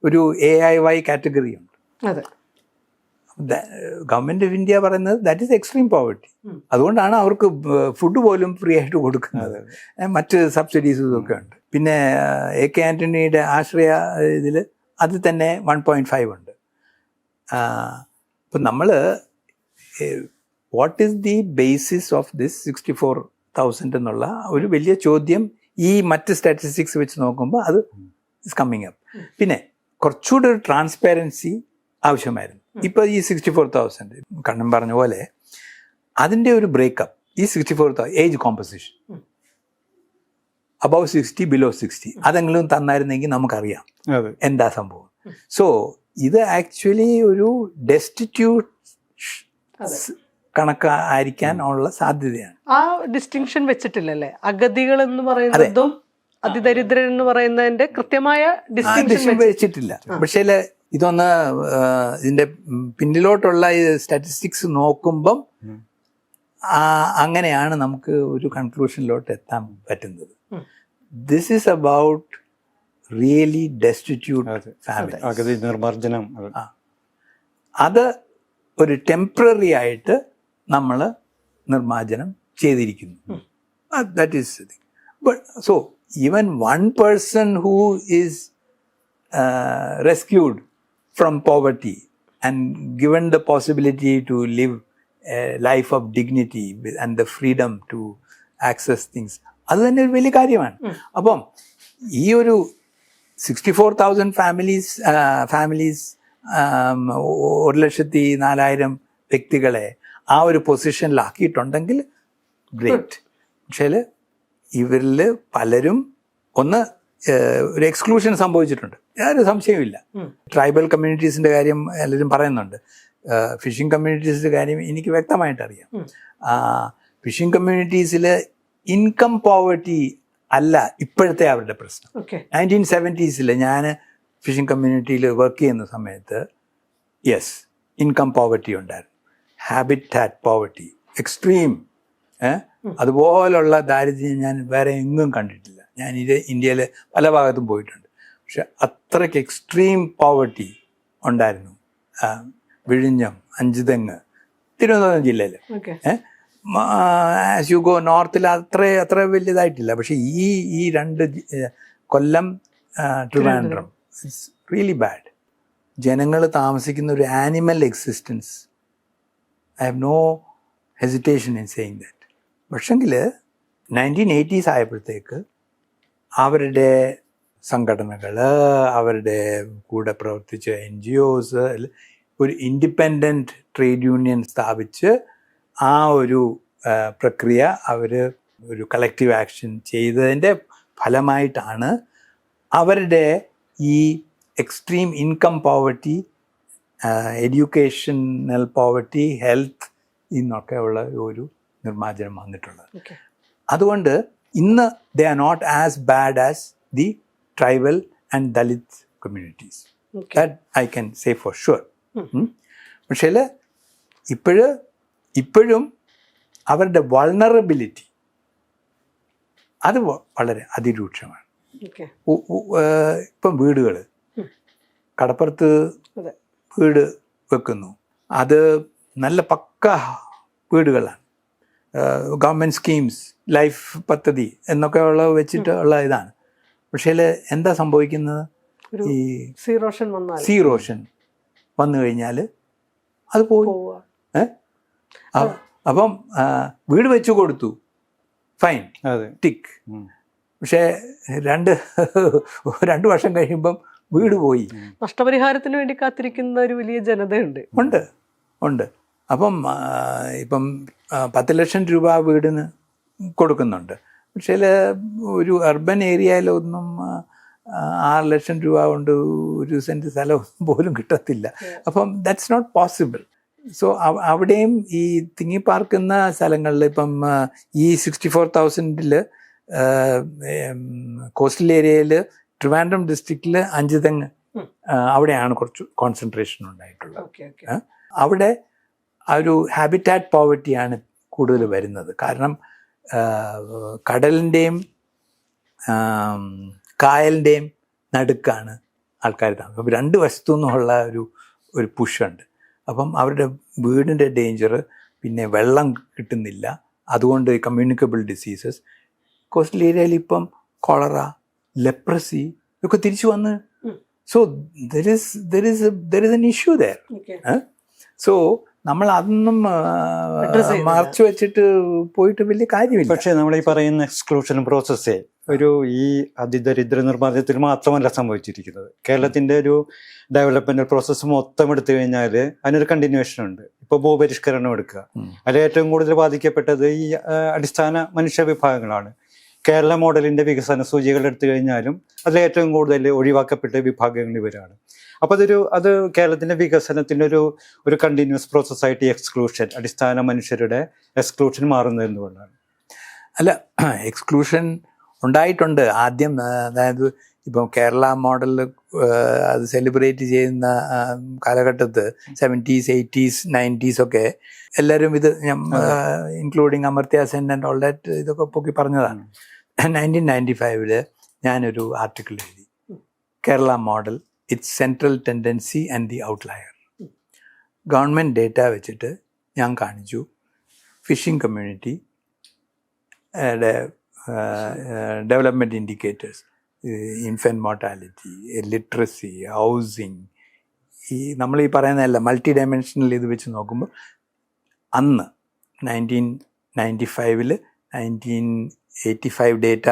ഒരു AIY കാറ്റഗറി ഉണ്ട്. ഗവൺമെന്റ് ഓഫ് ഇന്ത്യ പറയുന്നത് ദാറ്റ് ഈസ് എക്സ്ട്രീം പോവർട്ടി. അതുകൊണ്ടാണ് അവർക്ക് ഫുഡ് പോലും ഫ്രീ ആയിട്ട് കൊടുക്കുന്നത്, മറ്റ് സബ്സിഡീസും ഒക്കെ ഉണ്ട്. പിന്നെ AK ആന്റണിയുടെ ആശ്രയ ഇതിൽ അത് തന്നെ 1.5 ഉണ്ട്. അപ്പം നമ്മൾ what is the basis of this 64,000 എന്നുള്ള ഒരു വലിയ ചോദ്യം ഈ മറ്റ് സ്റ്റാറ്റിസ്റ്റിക്സ് വെച്ച് നോക്കുമ്പോൾ അത് ഇസ് കമ്മിങ് അപ്പ്. പിന്നെ കുറച്ചുകൂടെ ഒരു ട്രാൻസ്പാരൻസി ആവശ്യമായിരുന്നു. ഇപ്പോൾ ഈ 64,000 കണ്ണൻ പറഞ്ഞ പോലെ അതിൻ്റെ ഒരു ബ്രേക്കപ്പ്, ഈ 64,000 ഏജ് കോമ്പസിഷൻ above 60, below 60 അതെങ്കിലും തന്നായിരുന്നെങ്കിൽ നമുക്കറിയാം എന്താ സംഭവം. സോ ഇത് ആക്ച്വലി ഒരു ഡെസ്റ്റിറ്റ്യൂട്ട് കണക്കായിരിക്കാൻ ഉള്ള സാധ്യതയാണ്. ആ ഡിസ്റ്റിങ്ഷൻ വെച്ചിട്ടില്ലല്ലേ, അഗതികൾ എന്ന് പറയുന്നതും അതിദരിദ്രൻ എന്ന് പറയുന്നതിന്റെ കൃത്യമായ ഡിസ്റ്റിങ്ഷൻ വെച്ചിട്ടില്ല. പക്ഷേ ഇതൊന്ന് ഇതിന്റെ പിന്നിലോട്ടുള്ള സ്റ്റാറ്റിസ്റ്റിക്സ് നോക്കുമ്പം അങ്ങനെയാണ് നമുക്ക് ഒരു കൺക്ലൂഷനിലോട്ട് എത്താൻ പറ്റുന്നത്. This is about really destitute family നിർമാർജനം. അത് ഒരു ടെമ്പററി ആയിട്ട് നമ്മൾ നിർമ്മാർജ്ജനം ചെയ്തിരിക്കുന്നു. That is but so even one person who is rescued from poverty and given the possibility to live a life of dignity and the freedom to access things, അത് തന്നെ ഒരു വലിയ കാര്യമാണ്. അപ്പം ഈ ഒരു 64,000 ഫാമിലീസ് 1,04,000 വ്യക്തികളെ ആ ഒരു പൊസിഷനിലാക്കിയിട്ടുണ്ടെങ്കിൽ ഗ്രേറ്റ്. പക്ഷേ ഇവരിൽ പലരും ഒന്ന് ഒരു എക്സ്ക്ലൂഷൻ സംഭവിച്ചിട്ടുണ്ട്, യാതൊരു സംശയമില്ല. ട്രൈബൽ കമ്മ്യൂണിറ്റീസിൻ്റെ കാര്യം എല്ലാവരും പറയുന്നുണ്ട്. ഫിഷിംഗ് കമ്മ്യൂണിറ്റീസിൻ്റെ കാര്യം എനിക്ക് വ്യക്തമായിട്ട് അറിയാം. ഫിഷിംഗ് കമ്മ്യൂണിറ്റീസിൽ ഇൻകം പോവർട്ടി അല്ല ഇപ്പോഴത്തെ അവരുടെ പ്രശ്നം. 1970s ഞാൻ ഫിഷിംഗ് കമ്മ്യൂണിറ്റിയിൽ വർക്ക് ചെയ്യുന്ന സമയത്ത് യെസ്, ഇൻകം പോവർട്ടി ഉണ്ടായിരുന്നു, ഹാബിറ്റാറ്റ് പോവർട്ടി, എക്സ്ട്രീം. അതുപോലുള്ള ദാരിദ്ര്യം ഞാൻ വേറെ എങ്ങും കണ്ടിട്ടില്ല. ഞാൻ ഇന്ത്യയിൽ പല ഭാഗത്തും പോയിട്ടുണ്ട്, പക്ഷെ അത്രയ്ക്ക് എക്സ്ട്രീം പോവർട്ടി ഉണ്ടായിരുന്നു വിഴിഞ്ഞം, അഞ്ചുതെങ്ങ്, തിരുവനന്തപുരം ജില്ലയിൽ. ആസ് യു ഗോ നോർത്തിൽ അത്ര വലിയതായിട്ടില്ല. പക്ഷെ ഈ രണ്ട് Kollam, Trivandrum, it's really bad. ജനങ്ങൾ താമസിക്കുന്ന ഒരു animal existence. I have no hesitation in saying that. പക്ഷെങ്കിൽ 1980s ആയപ്പോഴത്തേക്ക് അവരുടെ സംഘടനകൾ, അവരുടെ കൂടെ പ്രവർത്തിച്ച NGOs ഒരു ഇൻഡിപെൻഡൻറ്റ് ട്രേഡ് യൂണിയൻ സ്ഥാപിച്ച് ആ ഒരു പ്രക്രിയ അവർ ഒരു കളക്റ്റീവ് ആക്ഷൻ ചെയ്തതിൻ്റെ ഫലമായിട്ടാണ് അവരുടെ ഈ extreme income poverty, educational poverty, health എന്നൊക്കെ ഉള്ള ഒരു നിർമ്മാർജ്ജനം വന്നിട്ടുള്ളത്. അതുകൊണ്ട് ഇന്ന് they are not as bad as the tribal and Dalit communities. That I can say for sure. പക്ഷേ ഇപ്പോഴും അവരുടെ വൾണറബിലിറ്റി അത് വളരെ അതിരൂക്ഷമാണ്. ഇപ്പം വീടുകൾ, കടപ്പുറത്ത് വീട് വെക്കുന്നു, അത് നല്ല പക്ക വീടുകളാണ്. ഗവൺമെൻറ് സ്കീംസ്, ലൈഫ് പദ്ധതി എന്നൊക്കെ ഉള്ള വെച്ചിട്ടുള്ള ഇതാണ്. പക്ഷേ എന്താ സംഭവിക്കുന്നത്? ഈ സീറോഷൻ വന്നു കഴിഞ്ഞാൽ അത് പോയി. അപ്പം വീട് വെച്ചു കൊടുത്തു, ഫൈൻ, ടിക്ക്. പക്ഷേ രണ്ട് വർഷം കഴിയുമ്പം വീട് പോയി. നഷ്ടപരിഹാരത്തിന് വേണ്ടി കാത്തിരിക്കുന്ന ഒരു വലിയ ജനതയുണ്ട്. ഉണ്ട്. അപ്പം ഇപ്പം 10 ലക്ഷം രൂപ വീടിന് കൊടുക്കുന്നുണ്ട്. പക്ഷേ ഒരു അർബൻ ഏരിയയിലൊന്നും 6 ലക്ഷം രൂപ കൊണ്ട് ഒരു സെൻറ്റ് സ്ഥലം പോലും കിട്ടത്തില്ല. അപ്പം ദാറ്റ്സ് നോട്ട് പോസിബിൾ. സോ അവിടെയും ഈ തിങ്ങിപ്പാർക്കുന്ന സ്ഥലങ്ങളിൽ ഇപ്പം ഈ 64,000 കോസ്റ്റൽ ഏരിയയിൽ ട്രിവാൻഡ്രം ഡിസ്ട്രിക്റ്റിൽ അഞ്ചുതെങ്ങ് അവിടെയാണ് കുറച്ച് കോൺസെൻട്രേഷൻ ഉണ്ടായിട്ടുള്ളത്. അവിടെ ആ ഒരു ഹാബിറ്റാറ്റ് പോവർട്ടിയാണ് കൂടുതൽ വരുന്നത്. കാരണം കടലിൻ്റെയും കായലിൻ്റെയും നടുക്കാണ് ആൾക്കാർ താമസം. അപ്പം രണ്ട് വശത്തു നിന്നുള്ള ഒരു പുഷുണ്ട്. അപ്പം അവരുടെ വീടിൻ്റെ ഡേഞ്ചർ, പിന്നെ വെള്ളം കിട്ടുന്നില്ല, അതുകൊണ്ട് കമ്മ്യൂണിക്കബിൾ ഡിസീസസ്. കോസ്റ്റൽ ഏരിയയിൽ ഇപ്പം കോളറ, ലെപ്രസി ഇതൊക്കെ തിരിച്ചു വന്ന്. So there is an issue there. So നമ്മൾ അതൊന്നും മറച്ചു വെച്ചിട്ട് പോയിട്ട് വലിയ കാര്യമില്ല. പക്ഷേ നമ്മൾ ഈ പറയുന്ന എക്സ്ക്ലൂഷൻ പ്രോസസ്സേ ഈ അതിദരിദ്ര നിർമ്മാർജ്ജനത്തിൽ മാത്രമല്ല സംഭവിച്ചിരിക്കുന്നത്. കേരളത്തിന്റെ ഒരു ഡെവലപ്മെന്റ് പ്രോസസ്സ് മൊത്തം എടുത്തു കഴിഞ്ഞാൽ അതിനൊരു കണ്ടിന്യൂവേഷൻ ഉണ്ട്. ഇപ്പോൾ ഭൂപരിഷ്കരണം എടുക്കുക, അതിൽ ഏറ്റവും കൂടുതൽ ബാധിക്കപ്പെട്ടത് ഈ അടിസ്ഥാന മനുഷ്യ വിഭാഗങ്ങളാണ്. കേരള മോഡലിന്റെ വികസന സൂചികൾ എടുത്തു കഴിഞ്ഞാലും അതിൽ ഏറ്റവും കൂടുതൽ ഒഴിവാക്കപ്പെട്ട വിഭാഗങ്ങൾ ഇവരാണ്. അപ്പോൾ അത് കേരളത്തിന്റെ വികസനത്തിന്റെ ഒരു കണ്ടിന്യൂസ് പ്രോസസ്സായിട്ട് ഈ എക്സ്ക്ലൂഷൻ, അടിസ്ഥാന മനുഷ്യരുടെ എക്സ്ക്ലൂഷൻ മാറുന്നത് എന്തുകൊണ്ടാണ്? അല്ല, എക്സ്ക്ലൂഷൻ ഉണ്ടായിട്ടുണ്ട് ആദ്യം. അതായത് ഇപ്പം കേരള മോഡൽ അത് സെലിബ്രേറ്റ് ചെയ്യുന്ന കാലഘട്ടത്ത് 70s, 80s, 90s ഒക്കെ എല്ലാവരും ഇത് including Amartya Sen and all that ഇതൊക്കെ പൊക്കി പറഞ്ഞതാണ്. 1995 ഞാനൊരു ആർട്ടിക്കിൾ എഴുതി, Kerala model, it's central tendency and the outlier. Government data വെച്ചിട്ട് ഞാൻ കാണിച്ചു fishing community development indicators, infant mortality, literacy, housing, നമ്മൾ ഈ പറയുന്നതല്ല, മൾട്ടി ഡയമെൻഷനിൽ ഇത് വെച്ച് നോക്കുമ്പോൾ അന്ന് 1995 1985 ഡേറ്റ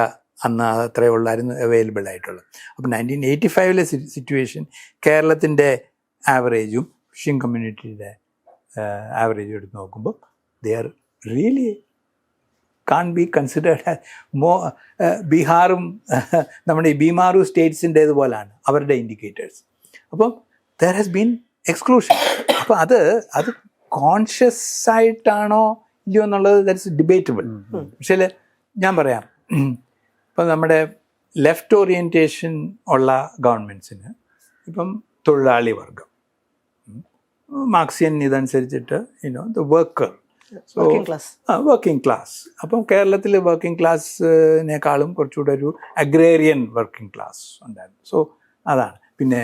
അന്ന് അത്രയേ ഉള്ളായിരുന്നു അവൈലബിൾ ആയിട്ടുള്ളത്. അപ്പോൾ 1985 സിറ്റുവേഷൻ കേരളത്തിൻ്റെ ആവറേജും ഫിഷിംഗ് കമ്മ്യൂണിറ്റിയുടെ ആവറേജും എടുത്ത് നോക്കുമ്പോൾ they are really can be considered ബീഹാറും നമ്മുടെ ഈ ബീമാറു സ്റ്റേറ്റ്സിൻ്റേതുപോലാണ് അവരുടെ ഇൻഡിക്കേറ്റേഴ്സ്. അപ്പം ദർ ഹാസ് ബീൻ എക്സ്ക്ലൂഷൻ. അപ്പോൾ അത് കോൺഷ്യസ് ആയിട്ടാണോ ഇല്ലയോ എന്നുള്ളത് ദാറ്റ്സ് ഡിബേറ്റബിൾ. പക്ഷേ ഞാൻ പറയാം, ഇപ്പം നമ്മുടെ ലെഫ്റ്റ് ഓറിയൻറ്റേഷൻ ഉള്ള ഗവൺമെൻറ്റ്സിന് ഇപ്പം തൊഴിലാളി വർഗം, മാർക്സിയൻ ഇതനുസരിച്ചിട്ട് ദ വർക്കർ, വർക്കിംഗ് ക്ലാസ്. അപ്പം കേരളത്തിൽ വർക്കിംഗ് ക്ലാസ്സിനേക്കാളും കുറച്ചുകൂടെ ഒരു അഗ്രേറിയൻ വർക്കിംഗ് ക്ലാസ് ഉണ്ടായിരുന്നു. സോ അതാണ്. പിന്നെ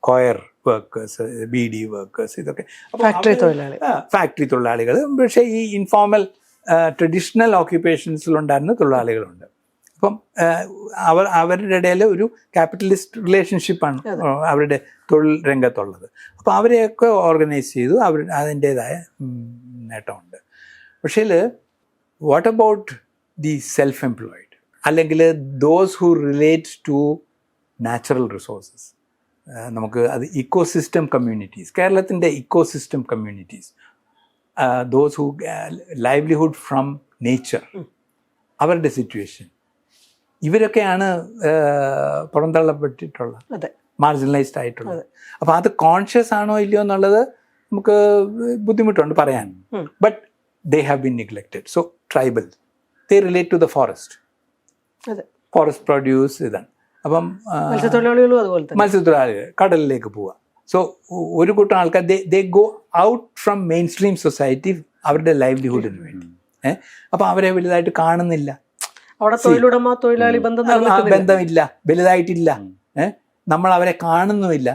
coir workers, beedi workers, ഇതൊക്കെ ഫാക്ടറി തൊഴിലാളികൾ. പക്ഷേ ഈ ഇൻഫോർമൽ ട്രഡീഷണൽ ഓക്യുപ്പേഷൻസിലുണ്ടായിരുന്ന തൊഴിലാളികളുണ്ട്. അപ്പം അവരുടെ ഇടയിൽ ഒരു ക്യാപിറ്റലിസ്റ്റ് റിലേഷൻഷിപ്പാണ് അവരുടെ തൊഴിൽ രംഗത്തുള്ളത്. അപ്പോൾ അവരെയൊക്കെ ഓർഗനൈസ് ചെയ്തു, അതിൻ്റേതായ നേട്ടമുണ്ട്. പക്ഷേ what about the self employed, അല്ലെങ്കിൽ those who relate to natural resources? നമുക്ക് അത് ഇക്കോസിസ്റ്റം കമ്മ്യൂണിറ്റീസ്, കേരളത്തിൻ്റെ ecosystem communities, those who livelihood from nature, അവരുടെ സിറ്റുവേഷൻ, ഇവരൊക്കെയാണ് പുറന്തള്ളപ്പെട്ടിട്ടുള്ളത്, മാർജിനലൈസ്ഡ് ആയിട്ടുള്ളത്. അപ്പോൾ അത് കോൺഷ്യസ് ആണോ ഇല്ലയോ എന്നുള്ളത് നമുക്ക് ബുദ്ധിമുട്ടുണ്ട് പറയാൻ. But they have been neglected. So tribal, they relate to the forest, forest produce, ഇതാണ്. അപ്പം മത്സ്യത്തൊഴിലാളികൾ കടലിലേക്ക് പോവുക. സോ ഒരു കൂട്ടം ആൾക്കാർ they go out from mainstream society അവരുടെ ലൈവ്ലിഹുഡിന് വേണ്ടി. അപ്പം അവരെ വലുതായിട്ട് കാണുന്നില്ല, അവിടെ തൊഴിലുടമ തൊഴിലാളി ബന്ധമില്ല, വലുതായിട്ടില്ല. നമ്മൾ അവരെ കാണുന്നുമില്ല.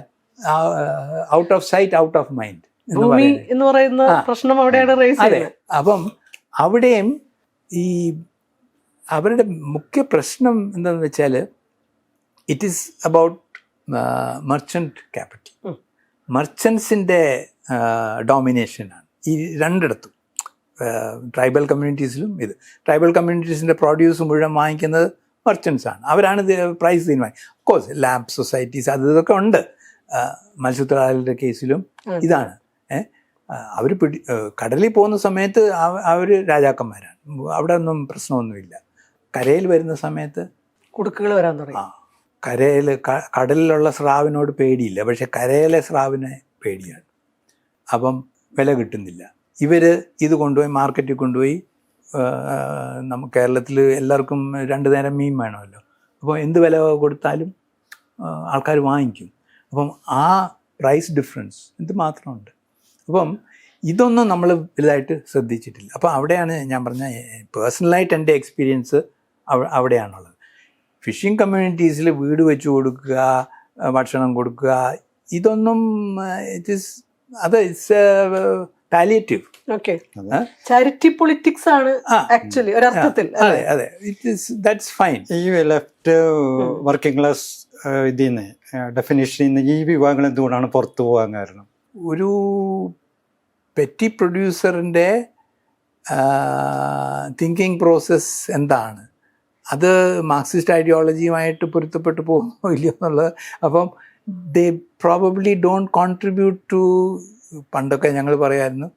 Out of sight out of mind എന്ന് പറയുന്ന പ്രശ്നം അവിടെയാണ് റേസ് ചെയ്യുന്നത്. അപ്പം അവിടെയും ഈ അവരുടെ മുഖ്യ പ്രശ്നം എന്താണെന്ന് വെച്ചാൽ it is about merchant capital. മർച്ചൻസിൻ്റെ ഡോമിനേഷനാണ് ഈ രണ്ടിടത്തും, ട്രൈബൽ കമ്മ്യൂണിറ്റീസിലും. ട്രൈബൽ കമ്മ്യൂണിറ്റീസിൻ്റെ പ്രൊഡ്യൂസ് മുഴുവൻ വാങ്ങിക്കുന്നത് മർച്ചൻസ് ആണ്. അവരാണ് പ്രൈസ് തീരുമാനിക്കുന്നത്. ഓഫ്കോഴ്സ് ലാബ് സൊസൈറ്റീസ് ഇതൊക്കെ ഉണ്ട്. മത്സ്യത്തൊഴിലാളികളുടെ കേസിലും ഇതാണ്. അവർ കടലിൽ പോകുന്ന സമയത്ത് അവർ രാജാക്കന്മാരാണ്, അവിടെ ഒന്നും പ്രശ്നമൊന്നുമില്ല. കരയിൽ വരുന്ന സമയത്ത് കുടുക്കുകൾ വരാൻ തുടങ്ങി. കരയിൽ കടലിലുള്ള സ്രാവിനോട് പേടിയില്ല, പക്ഷെ കരയിലെ സ്രാവിനെ പേടിയാണ്. അപ്പം വില കിട്ടുന്നില്ല. ഇവർ ഇത് കൊണ്ടുപോയി മാർക്കറ്റിൽ കൊണ്ടുപോയി, നമുക്ക് കേരളത്തിൽ എല്ലാവർക്കും 2 നേരം മീൻ വേണമല്ലോ. അപ്പോൾ എന്ത് വില കൊടുത്താലും ആൾക്കാർ വാങ്ങിക്കും. അപ്പം ആ പ്രൈസ് ഡിഫറൻസ് ഇത് മാത്രമുണ്ട്. അപ്പം ഇതൊന്നും നമ്മൾ വലുതായിട്ട് ശ്രദ്ധിച്ചിട്ടില്ല. അപ്പോൾ അവിടെയാണ് ഞാൻ പറഞ്ഞ പേഴ്സണലായിട്ട് എൻ്റെ എക്സ്പീരിയൻസ് അവിടെയാണുള്ളത്. ഫിഷിംഗ് കമ്മ്യൂണിറ്റീസിൽ വീട് വെച്ച് കൊടുക്കുക, ഭക്ഷണം കൊടുക്കുക, ഇതൊന്നും ഇറ്റ്സ് പാലിയേറ്റീവ്. ചാരിറ്റി പൊളിറ്റിക്സ് ആണ് ആക്ച്വലി ഒരർത്ഥത്തിൽ. അതെ അതെ, ദാറ്റ്സ് ഫൈൻ. ഈ ലെഫ്റ്റ് വർക്കിംഗ് ക്ലാസ് ഇതിന്ന് ഡെഫിനേഷനിൽ നിന്ന് ഈ വിഭാഗങ്ങൾ എന്തുകൊണ്ടാണ് പുറത്തു പോകാൻ കാരണം? ഒരു പെറ്റി പ്രൊഡ്യൂസറിൻ്റെ തിങ്കിങ് പ്രോസസ്സ് എന്താണ്, അത് മാർക്സിസ്റ്റ് ഐഡിയോളജിയുമായിട്ട് പൊരുത്തപ്പെട്ടു പോകുമോ ഇല്ലയോ എന്നുള്ളത്. അപ്പം ദേ പ്രോബബ്ലി ഡോണ്ട് കോൺട്രിബ്യൂട്ട് ടു, പണ്ടൊക്കെ ഞങ്ങൾ പറയായിരുന്നു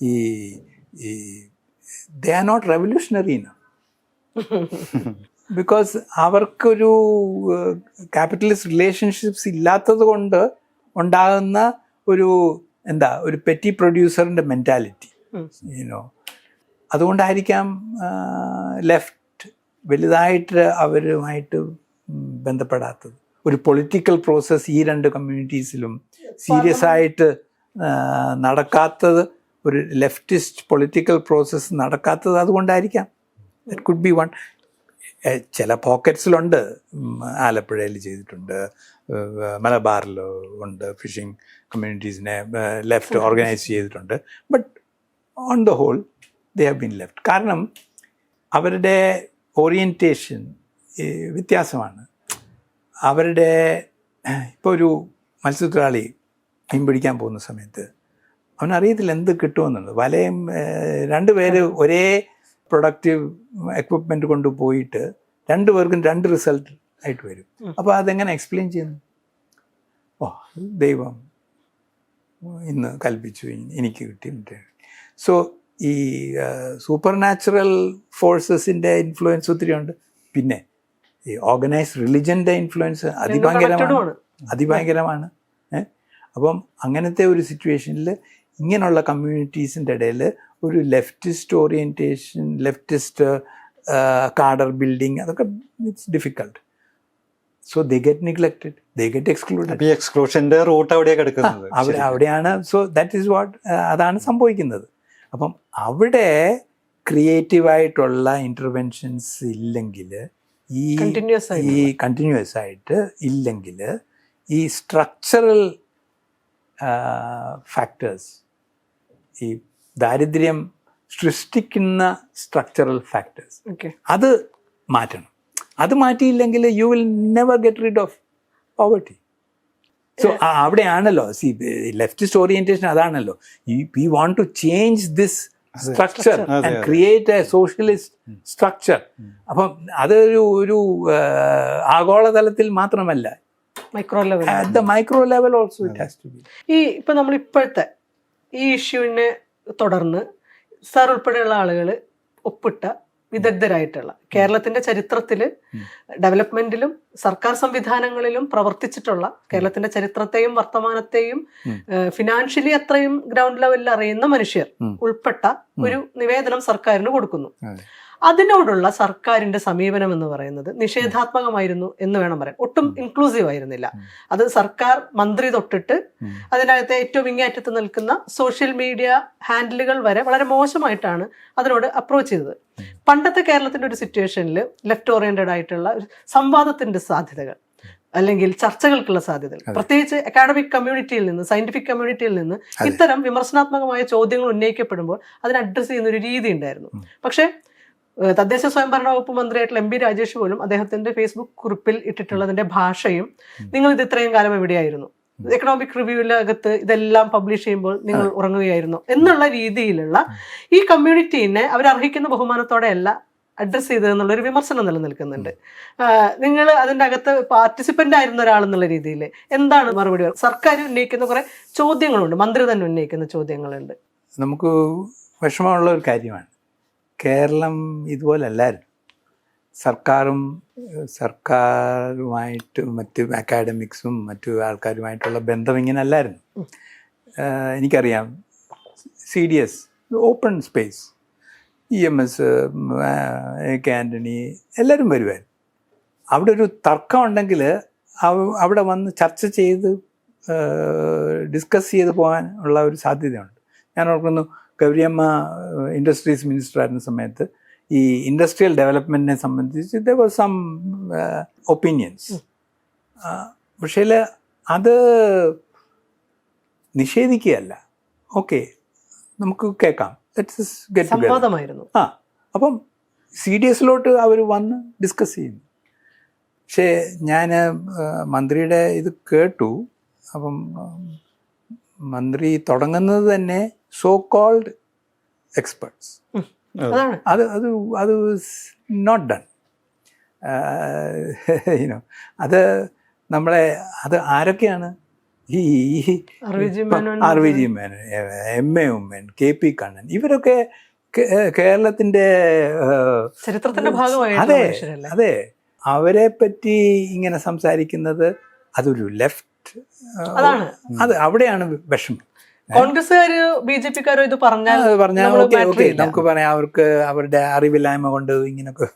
ഈ ദേ ആർ നോട്ട് റെവല്യൂഷണറി എന്നാണ്. ബിക്കോസ് അവർക്കൊരു ക്യാപിറ്റലിസ്റ്റ് റിലേഷൻഷിപ്സ് ഇല്ലാത്തത് കൊണ്ട് ഉണ്ടാകുന്ന ഒരു ഒരു പെറ്റി പ്രൊഡ്യൂസറിൻ്റെ മെൻറ്റാലിറ്റി, അതുകൊണ്ടായിരിക്കാം ലെഫ്റ്റ് വലുതായിട്ട് അവരുമായിട്ട് ബന്ധപ്പെടാത്തത്. ഒരു പൊളിറ്റിക്കൽ പ്രോസസ്സ് ഈ 2 കമ്മ്യൂണിറ്റീസിലും സീരിയസ് ആയിട്ട് നടക്കാത്തത്, ഒരു ലെഫ്റ്റിസ്റ്റ് പൊളിറ്റിക്കൽ പ്രോസസ്സ് നടക്കാത്തത് അതുകൊണ്ടായിരിക്കാം. That could be one. ചില പോക്കറ്റ്സിലുണ്ട്, ആലപ്പുഴയിൽ ചെയ്തിട്ടുണ്ട്, മലബാറിൽ ഉണ്ട്, ഫിഷിംഗ് കമ്മ്യൂണിറ്റീസിനെ ലെഫ്റ്റ് ഓർഗനൈസ് ചെയ്തിട്ടുണ്ട്. But on the whole they have been left. കാരണം അവരുടെ ഓറിയൻറ്റേഷൻ വ്യത്യാസമാണ്. അവരുടെ ഇപ്പോൾ ഒരു മത്സ്യത്തൊഴിലാളി മീൻ പിടിക്കാൻ പോകുന്ന സമയത്ത് അവനറിയത്തില്ല എന്ത് കിട്ടുമെന്നുള്ളത്. വലയും 2 പേര് ഒരേ പ്രൊഡക്റ്റീവ് എക്വിപ്മെൻറ്റ് കൊണ്ടുപോയിട്ട് രണ്ടുപേർക്കും രണ്ട് റിസൾട്ട് ആയിട്ട് വരും. അപ്പോൾ അതെങ്ങനെ എക്സ്പ്ലെയിൻ ചെയ്യുന്നു? ഓ, ദൈവം ഇന്ന് കൽപ്പിച്ചു, എനിക്ക് കിട്ടി. സോ ഈ സൂപ്പർ നാച്ചുറൽ ഫോഴ്സസിൻ്റെ ഇൻഫ്ലുവൻസ് ഒത്തിരി ഉണ്ട്. പിന്നെ ഈ ഓർഗനൈസ്ഡ് റിലിജൻ്റെ ഇൻഫ്ലുവൻസ് അതിഭയങ്കരമാണ്. അപ്പം അങ്ങനത്തെ ഒരു സിറ്റുവേഷനിൽ ഇങ്ങനെയുള്ള കമ്മ്യൂണിറ്റീസിൻ്റെ ഇടയിൽ ഒരു leftist orientation, leftist cadre building, അതൊക്കെ it's difficult. So they get neglected, they get excluded. ഈ എക്സ്ക്ലൂഷൻ്റെ റൂട്ട് അവിടെയാണ്. സോ ദാറ്റ് ഈസ് വാട്ട്, അതാണ് സംഭവിക്കുന്നത്. അപ്പം അവിടെ ക്രിയേറ്റീവായിട്ടുള്ള ഇൻ്റർവെൻഷൻസ് ഇല്ലെങ്കിൽ, ഈ കണ്ടിന്യൂസ് ആയിട്ട് ഇല്ലെങ്കിൽ, ഈ സ്ട്രക്ചറൽ ഫാക്ടേഴ്സ്, ഈ ദാരിദ്ര്യം സൃഷ്ടിക്കുന്ന സ്ട്രക്ചറൽ ഫാക്ടേഴ്സ്, അത് മാറ്റണം. അത് മാറ്റിയില്ലെങ്കിൽ you will never get rid of poverty. So അവിടെയാണല്ലോ ലെഫ്റ്റിസ്റ്റ് ഓറിയന്റേഷൻ, അതാണല്ലോ we want to change this structure and create a socialist structure. അപ്പം അതൊരു ആഗോളതലത്തിൽ മാത്രമല്ല, micro level also it has to be. ഈ ഇപ്പൊ നമ്മൾ ഇപ്പോഴത്തെ ഈ ഇഷ്യൂവിനെ തുടർന്ന് സാർ ഉൾപ്പെടെയുള്ള ആളുകൾ ഒപ്പിട്ട വിദഗ്ധരായിട്ടുള്ള കേരളത്തിന്റെ ചരിത്രത്തിൽ ഡെവലപ്മെന്റിലും സർക്കാർ സംവിധാനങ്ങളിലും പ്രവർത്തിച്ചിട്ടുള്ള, കേരളത്തിന്റെ ചരിത്രത്തെയും വർത്തമാനത്തെയും ഫിനാൻഷ്യലി അത്രയും ഗ്രൗണ്ട് ലെവലിൽ അറിയുന്ന മനുഷ്യർ ഉൾപ്പെട്ട ഒരു നിവേദനം സർക്കാരിന് കൊടുക്കുന്നു. അതിനോടുള്ള സർക്കാരിന്റെ സമീപനം എന്ന് പറയുന്നത് നിഷേധാത്മകമായിരുന്നു എന്ന് വേണം പറയാൻ. ഒട്ടും ഇൻക്ലൂസീവ് ആയിരുന്നില്ല. അത് സർക്കാർ മന്ത്രി തൊട്ടിട്ട് അതിനകത്തെ ഏറ്റവും ഇങ്ങേയറ്റത്ത് നിൽക്കുന്ന സോഷ്യൽ മീഡിയ ഹാൻഡിലുകൾ വരെ വളരെ മോശമായിട്ടാണ് അതിനോട് അപ്രോച്ച് ചെയ്തത്. പണ്ടത്തെ കേരളത്തിന്റെ ഒരു സിറ്റുവേഷനിൽ ലെഫ്റ്റ് ഓറിയന്റഡ് ആയിട്ടുള്ള സംവാദത്തിന്റെ സാധ്യതകൾ, അല്ലെങ്കിൽ ചർച്ചകൾക്കുള്ള സാധ്യതകൾ, പ്രത്യേകിച്ച് അക്കാഡമിക് കമ്മ്യൂണിറ്റിയിൽ നിന്ന്, സയന്റിഫിക് കമ്മ്യൂണിറ്റിയിൽ നിന്ന് ഇത്തരം വിമർശനാത്മകമായ ചോദ്യങ്ങൾ ഉന്നയിക്കപ്പെടുമ്പോൾ അതിനെ അഡ്രസ്സ് ചെയ്യുന്ന ഒരു രീതി ഉണ്ടായിരുന്നു. പക്ഷേ തദ്ദേശ സ്വയംഭരണ വകുപ്പ് മന്ത്രിയായിട്ടുള്ള MP രാജേഷ് പോലും അദ്ദേഹത്തിന്റെ ഫേസ്ബുക്ക് കുറിപ്പിൽ ഇട്ടിട്ടുള്ളതിന്റെ ഭാഷയും, നിങ്ങൾ ഇത് ഇത്രയും കാലം എവിടെയായിരുന്നു, എക്കണോമിക് റിവ്യൂവിനകത്ത് ഇതെല്ലാം പബ്ലിഷ് ചെയ്യുമ്പോൾ നിങ്ങൾ ഉറങ്ങുകയായിരുന്നു എന്നുള്ള രീതിയിലുള്ള ഈ കമ്മ്യൂണിറ്റീനെ അവരർഹിക്കുന്ന ബഹുമാനത്തോടെ അല്ല അഡ്രസ്സ് ചെയ്തതെന്നുള്ളൊരു വിമർശനം നിലനിൽക്കുന്നുണ്ട്. നിങ്ങൾ അതിൻ്റെ അകത്ത് പാർട്ടിസിപ്പൻ്റ് ആയിരുന്ന ഒരാളെന്നുള്ള രീതിയിൽ എന്താണ് മറുപടി? സർക്കാർ ഉന്നയിക്കുന്ന കുറേ ചോദ്യങ്ങളുണ്ട്, മന്ത്രി തന്നെ ഉന്നയിക്കുന്ന ചോദ്യങ്ങളുണ്ട്. നമുക്ക് വിഷമമുള്ള ഒരു കാര്യമാണ്. കേരളം ഇതുപോലല്ലായിരുന്നു. സർക്കാരുമായിട്ട് മറ്റ് അക്കാഡമിക്സും മറ്റു ആൾക്കാരുമായിട്ടുള്ള ബന്ധം ഇങ്ങനെ അല്ലായിരുന്നു. എനിക്കറിയാം, CDS open space, EMS, AK Antony എല്ലാവരും വരുമായിരുന്നു. അവിടെ ഒരു തർക്കം ഉണ്ടെങ്കിൽ അവിടെ വന്ന് ചർച്ച ചെയ്ത് ഡിസ്കസ് ചെയ്ത് പോകാൻ ഉള്ള ഒരു സാധ്യതയുണ്ട്. ഞാൻ ഓർക്കുന്നു, ഗൗരിയമ്മ ഇൻഡസ്ട്രീസ് മിനിസ്റ്റർ ആയിരുന്ന സമയത്ത് ഈ ഇൻഡസ്ട്രിയൽ ഡെവലപ്മെൻറ്റിനെ സംബന്ധിച്ച് there were some ഒപ്പീനിയൻസ്. പക്ഷേ അത് നിഷേധിക്കുകയല്ല, ഓക്കെ നമുക്ക് കേൾക്കാം, സംവാദമായിരുന്നു. അപ്പം CDSലോട്ട് അവർ വന്ന് ഡിസ്കസ് ചെയ്യുന്നു. പക്ഷേ ഞാൻ മന്ത്രിയുടെ ഇത് കേട്ടു. അപ്പം മന്ത്രി തുടങ്ങുന്നത് തന്നെ സോ കോൾഡ് എക്സ്പെർട്സ്, അത് നോട്ട് ഡൺ. അത് നമ്മളെ അത് ആരൊക്കെയാണ്? ഈ RVG Menon, MA Oommen, KP Kannan, ഇവരൊക്കെ കേരളത്തിൻ്റെ ചരിത്രത്തിന്റെ ഭാഗമായി. അതെ, അവരെ പറ്റി ഇങ്ങനെ സംസാരിക്കുന്നത് അതൊരു ലെഫ്റ്റ്, അത് അവിടെയാണ് വിഷമം. കോൺഗ്രസ്സുകാര് BJP-ക്കാരോ ഇത് പറഞ്ഞാൽ ഓക്കെ നമുക്ക് പറയാം, അവർക്ക് അവരുടെ അറിവില്ലായ്മ കൊണ്ട് ഇങ്ങനൊക്കെ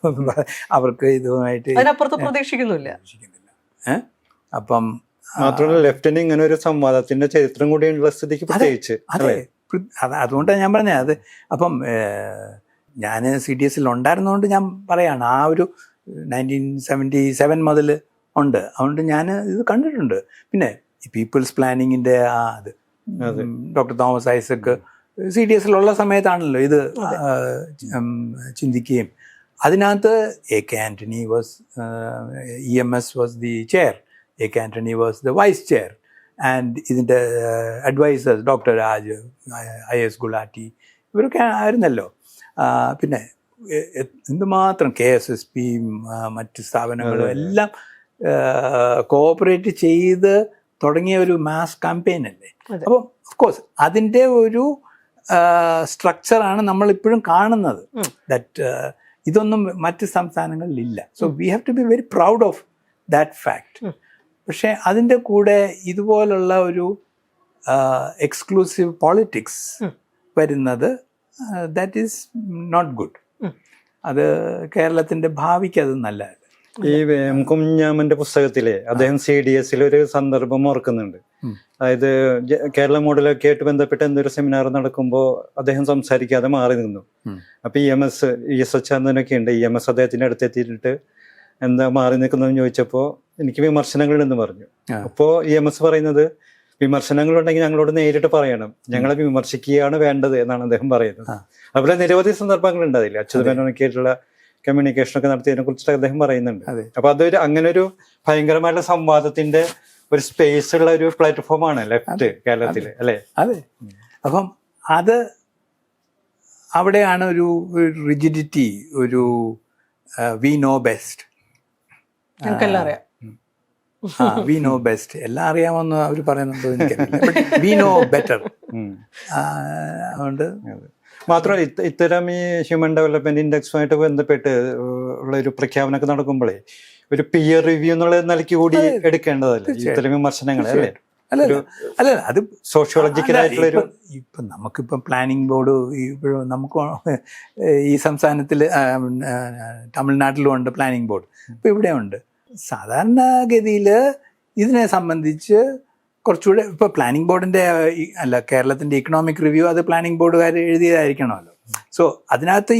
അവർക്ക് ഇതുമായിട്ട് അതിനപ്പുറത്ത് പ്രതീക്ഷിക്കുന്നില്ല. അപ്പം മാത്രമല്ല ലെഫ്റ്റിന് ഇങ്ങനെ ഒരു സംവാദത്തിന്റെ ചരിത്രം കൂടിയുള്ള സ്ഥിതിക്ക് പ്രത്യേകിച്ച് അതെ, അതുകൊണ്ടാണ് ഞാൻ പറഞ്ഞത്. അത് അപ്പം ഞാൻ CDSൽ ഉണ്ടായിരുന്നതുകൊണ്ട് ഞാൻ പറയാണ്, ആ ഒരു 1977 മുതൽ ഉണ്ട്. അതുകൊണ്ട് ഞാൻ ഇത് കണ്ടിട്ടുണ്ട്. പിന്നെ ഈ പീപ്പിൾസ് പ്ലാനിങ്ങിൻ്റെ അത് ഡോക്ടർ തോമസ് ഐസക് CDSലുള്ള സമയത്താണല്ലോ ഇത് ചിന്തിക്കുകയും അതിനകത്ത് AK Antony was EMS was the chair, AK Antony was the vice chair, and ഇതിൻ്റെ advisers doctor Raj, IS Gulati, ഇവരൊക്കെ ആയിരുന്നല്ലോ. പിന്നെ എന്തുമാത്രം KSSP മറ്റ് സ്ഥാപനങ്ങളും എല്ലാം കോഓപ്പറേറ്റ് ചെയ്ത് തുടങ്ങിയ ഒരു മാസ് ക്യാമ്പയിൻ അല്ലേ. അപ്പം ഓഫ്കോഴ്സ് അതിൻ്റെ ഒരു സ്ട്രക്ചറാണ് നമ്മളിപ്പോഴും കാണുന്നത്. ദാറ്റ് ഇതൊന്നും മറ്റ് സംസ്ഥാനങ്ങളിലില്ല. So we have to be very proud of that fact. പക്ഷേ അതിൻ്റെ കൂടെ ഇതുപോലുള്ള ഒരു എക്സ്ക്ലൂസീവ് പോളിറ്റിക്സ് വരുന്നത് ദാറ്റ് ഈസ് നോട്ട് ഗുഡ്. അത് കേരളത്തിൻ്റെ ഭാവിക്ക് അത് നല്ലതല്ല. ഈ കുഞ്ഞാമന്റെ പുസ്തകത്തിലെ അദ്ദേഹം CDS ഒരു സന്ദർഭം ഓർക്കുന്നുണ്ട്. അതായത് കേരള മോഡലൊക്കെ ആയിട്ട് ബന്ധപ്പെട്ട് എന്തൊരു സെമിനാർ നടക്കുമ്പോൾ അദ്ദേഹം സംസാരിക്കാതെ മാറി നിന്നു. അപ്പൊ ES അച്യുതാനന്ദനൊക്കെ ഉണ്ട്. EMS അദ്ദേഹത്തിന്റെ അടുത്തെത്തിയിട്ട് എന്താ മാറി നിൽക്കുന്നതെന്ന് ചോദിച്ചപ്പോൾ എനിക്ക് വിമർശനങ്ങളുണ്ടെന്ന് പറഞ്ഞു. അപ്പോൾ EMS പറയുന്നത് വിമർശനങ്ങളുണ്ടെങ്കിൽ ഞങ്ങളോട് നേരിട്ട് പറയണം, ഞങ്ങളെ വിമർശിക്കുകയാണ് വേണ്ടത് എന്നാണ് അദ്ദേഹം പറയുന്നത്. അതുപോലെ നിരവധി സന്ദർഭങ്ങളുണ്ട് അതിൽ അച്യുതമേനോനൊക്കെ ആയിട്ടുള്ള കമ്മ്യൂണിക്കേഷനൊക്കെ നടത്തിയതിനെ കുറിച്ചിട്ട് അദ്ദേഹം പറയുന്നുണ്ട്. അപ്പൊ അതൊരു അങ്ങനെ ഒരു ഭയങ്കരമായിട്ടുള്ള സംവാദത്തിന്റെ ഒരു സ്പേസ് ഉള്ള ഒരു പ്ലാറ്റ്ഫോമാണ് ലെഫ്റ്റ് കേരളത്തില്, അല്ലെ? അതെ. അപ്പം അത് അവിടെയാണ് ഒരു റിജിഡിറ്റി, ഒരു we know best. We know best എല്ലാം അറിയാമെന്ന് അവർ പറയുന്നുണ്ടോ എനിക്കറിയില്ല. We know better. അതുകൊണ്ട് മാത്രമല്ല ഇത്തരം ഈ ഹ്യൂമൻ ഡെവലപ്മെന്റ് ഇൻഡെക്സുമായിട്ട് ബന്ധപ്പെട്ട് ഉള്ള ഒരു പ്രഖ്യാപനമൊക്കെ നടക്കുമ്പോഴേ ഒരു പിയർ റിവ്യൂ എന്നുള്ള നിലയ്ക്ക് കൂടി എടുക്കേണ്ടതല്ലേ ഇത്തരം വിമർശനങ്ങളെ, അല്ലേ? അല്ല അത് സോഷ്യോളജിക്കലായിട്ടുള്ള ഇപ്പം നമുക്കിപ്പം പ്ലാനിംഗ് ബോർഡ് ഇപ്പോഴും നമുക്ക് ഈ സംസ്ഥാനത്തിൽ തമിഴ്നാട്ടിലും ഉണ്ട് പ്ലാനിംഗ് ബോർഡ്, ഇപ്പം ഇവിടെ ഉണ്ട്. സാധാരണഗതിയിൽ ഇതിനെ സംബന്ധിച്ച് കുറച്ചുകൂടെ ഇപ്പോൾ പ്ലാനിംഗ് ബോർഡിൻ്റെ അല്ല കേരളത്തിൻ്റെ ഇക്കണോമിക് റിവ്യൂ അത് പ്ലാനിംഗ് ബോർഡുകാർ എഴുതിയതായിരിക്കണമല്ലോ. സോ അതിനകത്ത്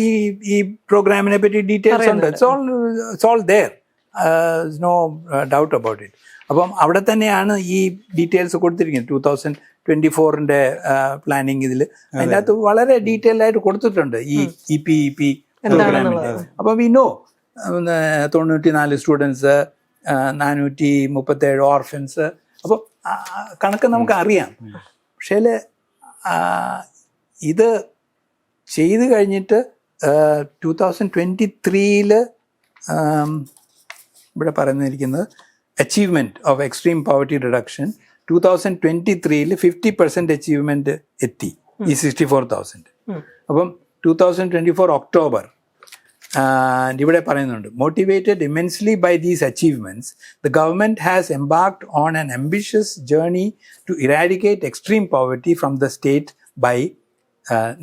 ഈ പ്രോഗ്രാമിനെ പറ്റി ഡീറ്റെയിൽസ് ഉണ്ട്. It's all there, no doubt about it. അപ്പം അവിടെ തന്നെയാണ് ഈ ഡീറ്റെയിൽസ് കൊടുത്തിരിക്കുന്നത്. 2024 പ്ലാനിങ് ഇതിൽ അതിൻ്റെ അകത്ത് വളരെ ഡീറ്റെയിൽ ആയിട്ട് കൊടുത്തിട്ടുണ്ട് ഈ EP പ്രോഗ്രാമിൻ്റെ. അപ്പം വി നോ 94 സ്റ്റുഡൻസ്, 437 ഓർഫൻസ്. അപ്പോൾ കണക്ക് നമുക്ക് അറിയാം. പക്ഷേ ഇത് ചെയ്ത് കഴിഞ്ഞിട്ട് 2023 ഇവിടെ പറയുന്നിരിക്കുന്നത് achievement of extreme poverty reduction 2023 50% achievement എത്തി ഈ 64,000. അപ്പം 2024 ഒക്ടോബർ ഇവിടെ പറയുന്നുണ്ട്, motivated immensely by these achievements the government has embarked on an ambitious journey to eradicate extreme poverty from the state by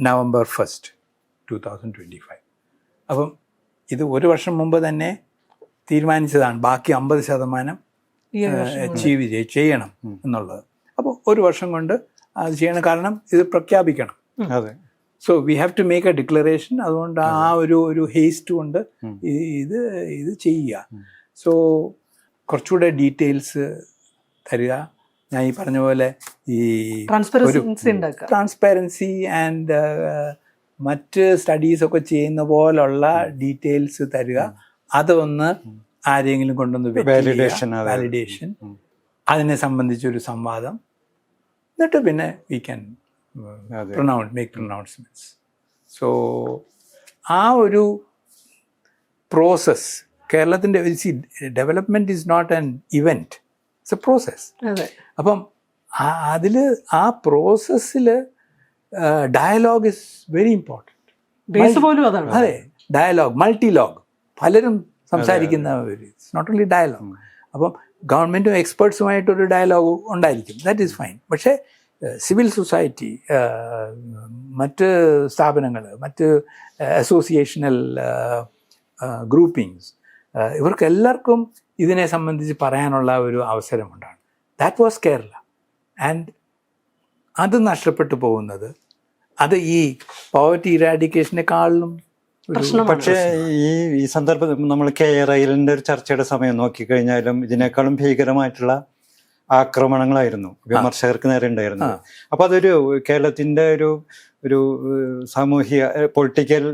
November 1st, 2025. അപ്പം ഇത് ഒരു വർഷം മുമ്പ് തന്നെ തീരുമാനിച്ചതാണ് ബാക്കി 50% അച്ചീവ് ചെയ്യണം എന്നുള്ളത്. അപ്പോൾ ഒരു വർഷം കൊണ്ട് അത് ചെയ്യണം, കാരണം ഇത് പ്രഖ്യാപിക്കണം. അതെ. So we have to make a declaration. അതുകൊണ്ട് ആ ഒരു ഹേസ്റ്റ് കൊണ്ട് ഇത് ചെയ്യുക. സോ കുറച്ചുകൂടെ ഡീറ്റെയിൽസ് തരിക. ഞാൻ ഈ പറഞ്ഞ പോലെ ഈ ട്രാൻസ്പെറൻസി ആൻഡ് മറ്റ് സ്റ്റഡീസൊക്കെ ചെയ്യുന്ന പോലുള്ള ഡീറ്റെയിൽസ് തരിക. അതൊന്ന് ആരെങ്കിലും കൊണ്ടൊന്ന് വാലിഡേഷൻ, അതിനെ സംബന്ധിച്ചൊരു സംവാദം, എന്നിട്ട് പിന്നെ we can make pronouncements. So ആ ഒരു പ്രോസസ് കേരളത്തിൻ്റെ development is not an event, it's a process. അപ്പം അതിൽ ആ പ്രോസസ്സിൽ ഡയലോഗ് ഇസ് വെരി ഇമ്പോർട്ടൻറ്റ്. അതെ, ഡയലോഗ്, മൾട്ടിലോഗ്, പലരും സംസാരിക്കുന്ന ഇറ്റ്സ് നോട്ട് ഓൺലി ഡയലോഗ്. അപ്പം ഗവൺമെൻറ്റും എക്സ്പേർട്സുമായിട്ടൊരു ഡയലോഗ് ഉണ്ടായിരിക്കും, ദാറ്റ് ഈസ് ഫൈൻ. പക്ഷേ സിവിൽ സൊസൈറ്റി, മറ്റ് സ്ഥാപനങ്ങൾ, മറ്റ് അസോസിയേഷണൽ ഗ്രൂപ്പിങ്സ്, ഇവർക്കെല്ലാവർക്കും ഇതിനെ സംബന്ധിച്ച് പറയാനുള്ള ഒരു അവസരമുണ്ടാണ്. That was Kerala. ആൻഡ് അത് നഷ്ടപ്പെട്ടു പോകുന്നത് അത് ഈ പോവർട്ടി ഇറാഡിക്കേഷനെക്കാളും. പക്ഷേ ഈ സന്ദർഭത്തിൽ നമ്മൾ KRILന്റെ ഒരു ചർച്ചയുടെ സമയം നോക്കിക്കഴിഞ്ഞാലും ഇതിനേക്കാളും ഭീകരമായിട്ടുള്ള ആക്രമണങ്ങളായിരുന്നു വിമർശകർക്ക് നേരെ ഉണ്ടായിരുന്നത്. അപ്പൊ അതൊരു കേരളത്തിന്റെ ഒരു സാമൂഹിക പൊളിറ്റിക്കൽ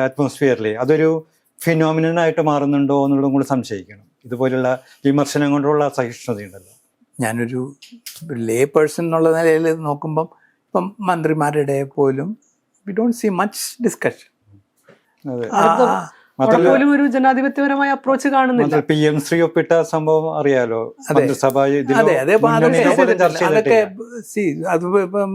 അറ്റ്മോസ്ഫിയറിൽ അതൊരു ഫിനോമിനനായിട്ട് മാറുന്നുണ്ടോ എന്നുള്ളതും കൂടി സംശയിക്കണം. ഇതുപോലുള്ള വിമർശനം കൊണ്ടുള്ള അസഹിഷ്ണുതയുണ്ടല്ലോ. ഞാനൊരു ലേ പേഴ്സൺ എന്നുള്ള നിലയിൽ നോക്കുമ്പം ഇപ്പം മന്ത്രിമാരുടെ പോലും we don't see much discussion. അതെ. അവിടെ പോലും ഒരു ജനാധിപത്യപരമായ അപ്രോച്ച് കാണുന്നില്ല. PM3 ഒപ്പിട്ട സംഭവം അറിയാലോ, മന്ത്രിസഭ ഇതിലും അതെ അതെ അപ്പൊ മുന്നണിയിലും അതൊക്കെ പോലും ചർച്ച അതൊക്കെ ചെയ്തിട്ടില്ല. അത് ഇപ്പം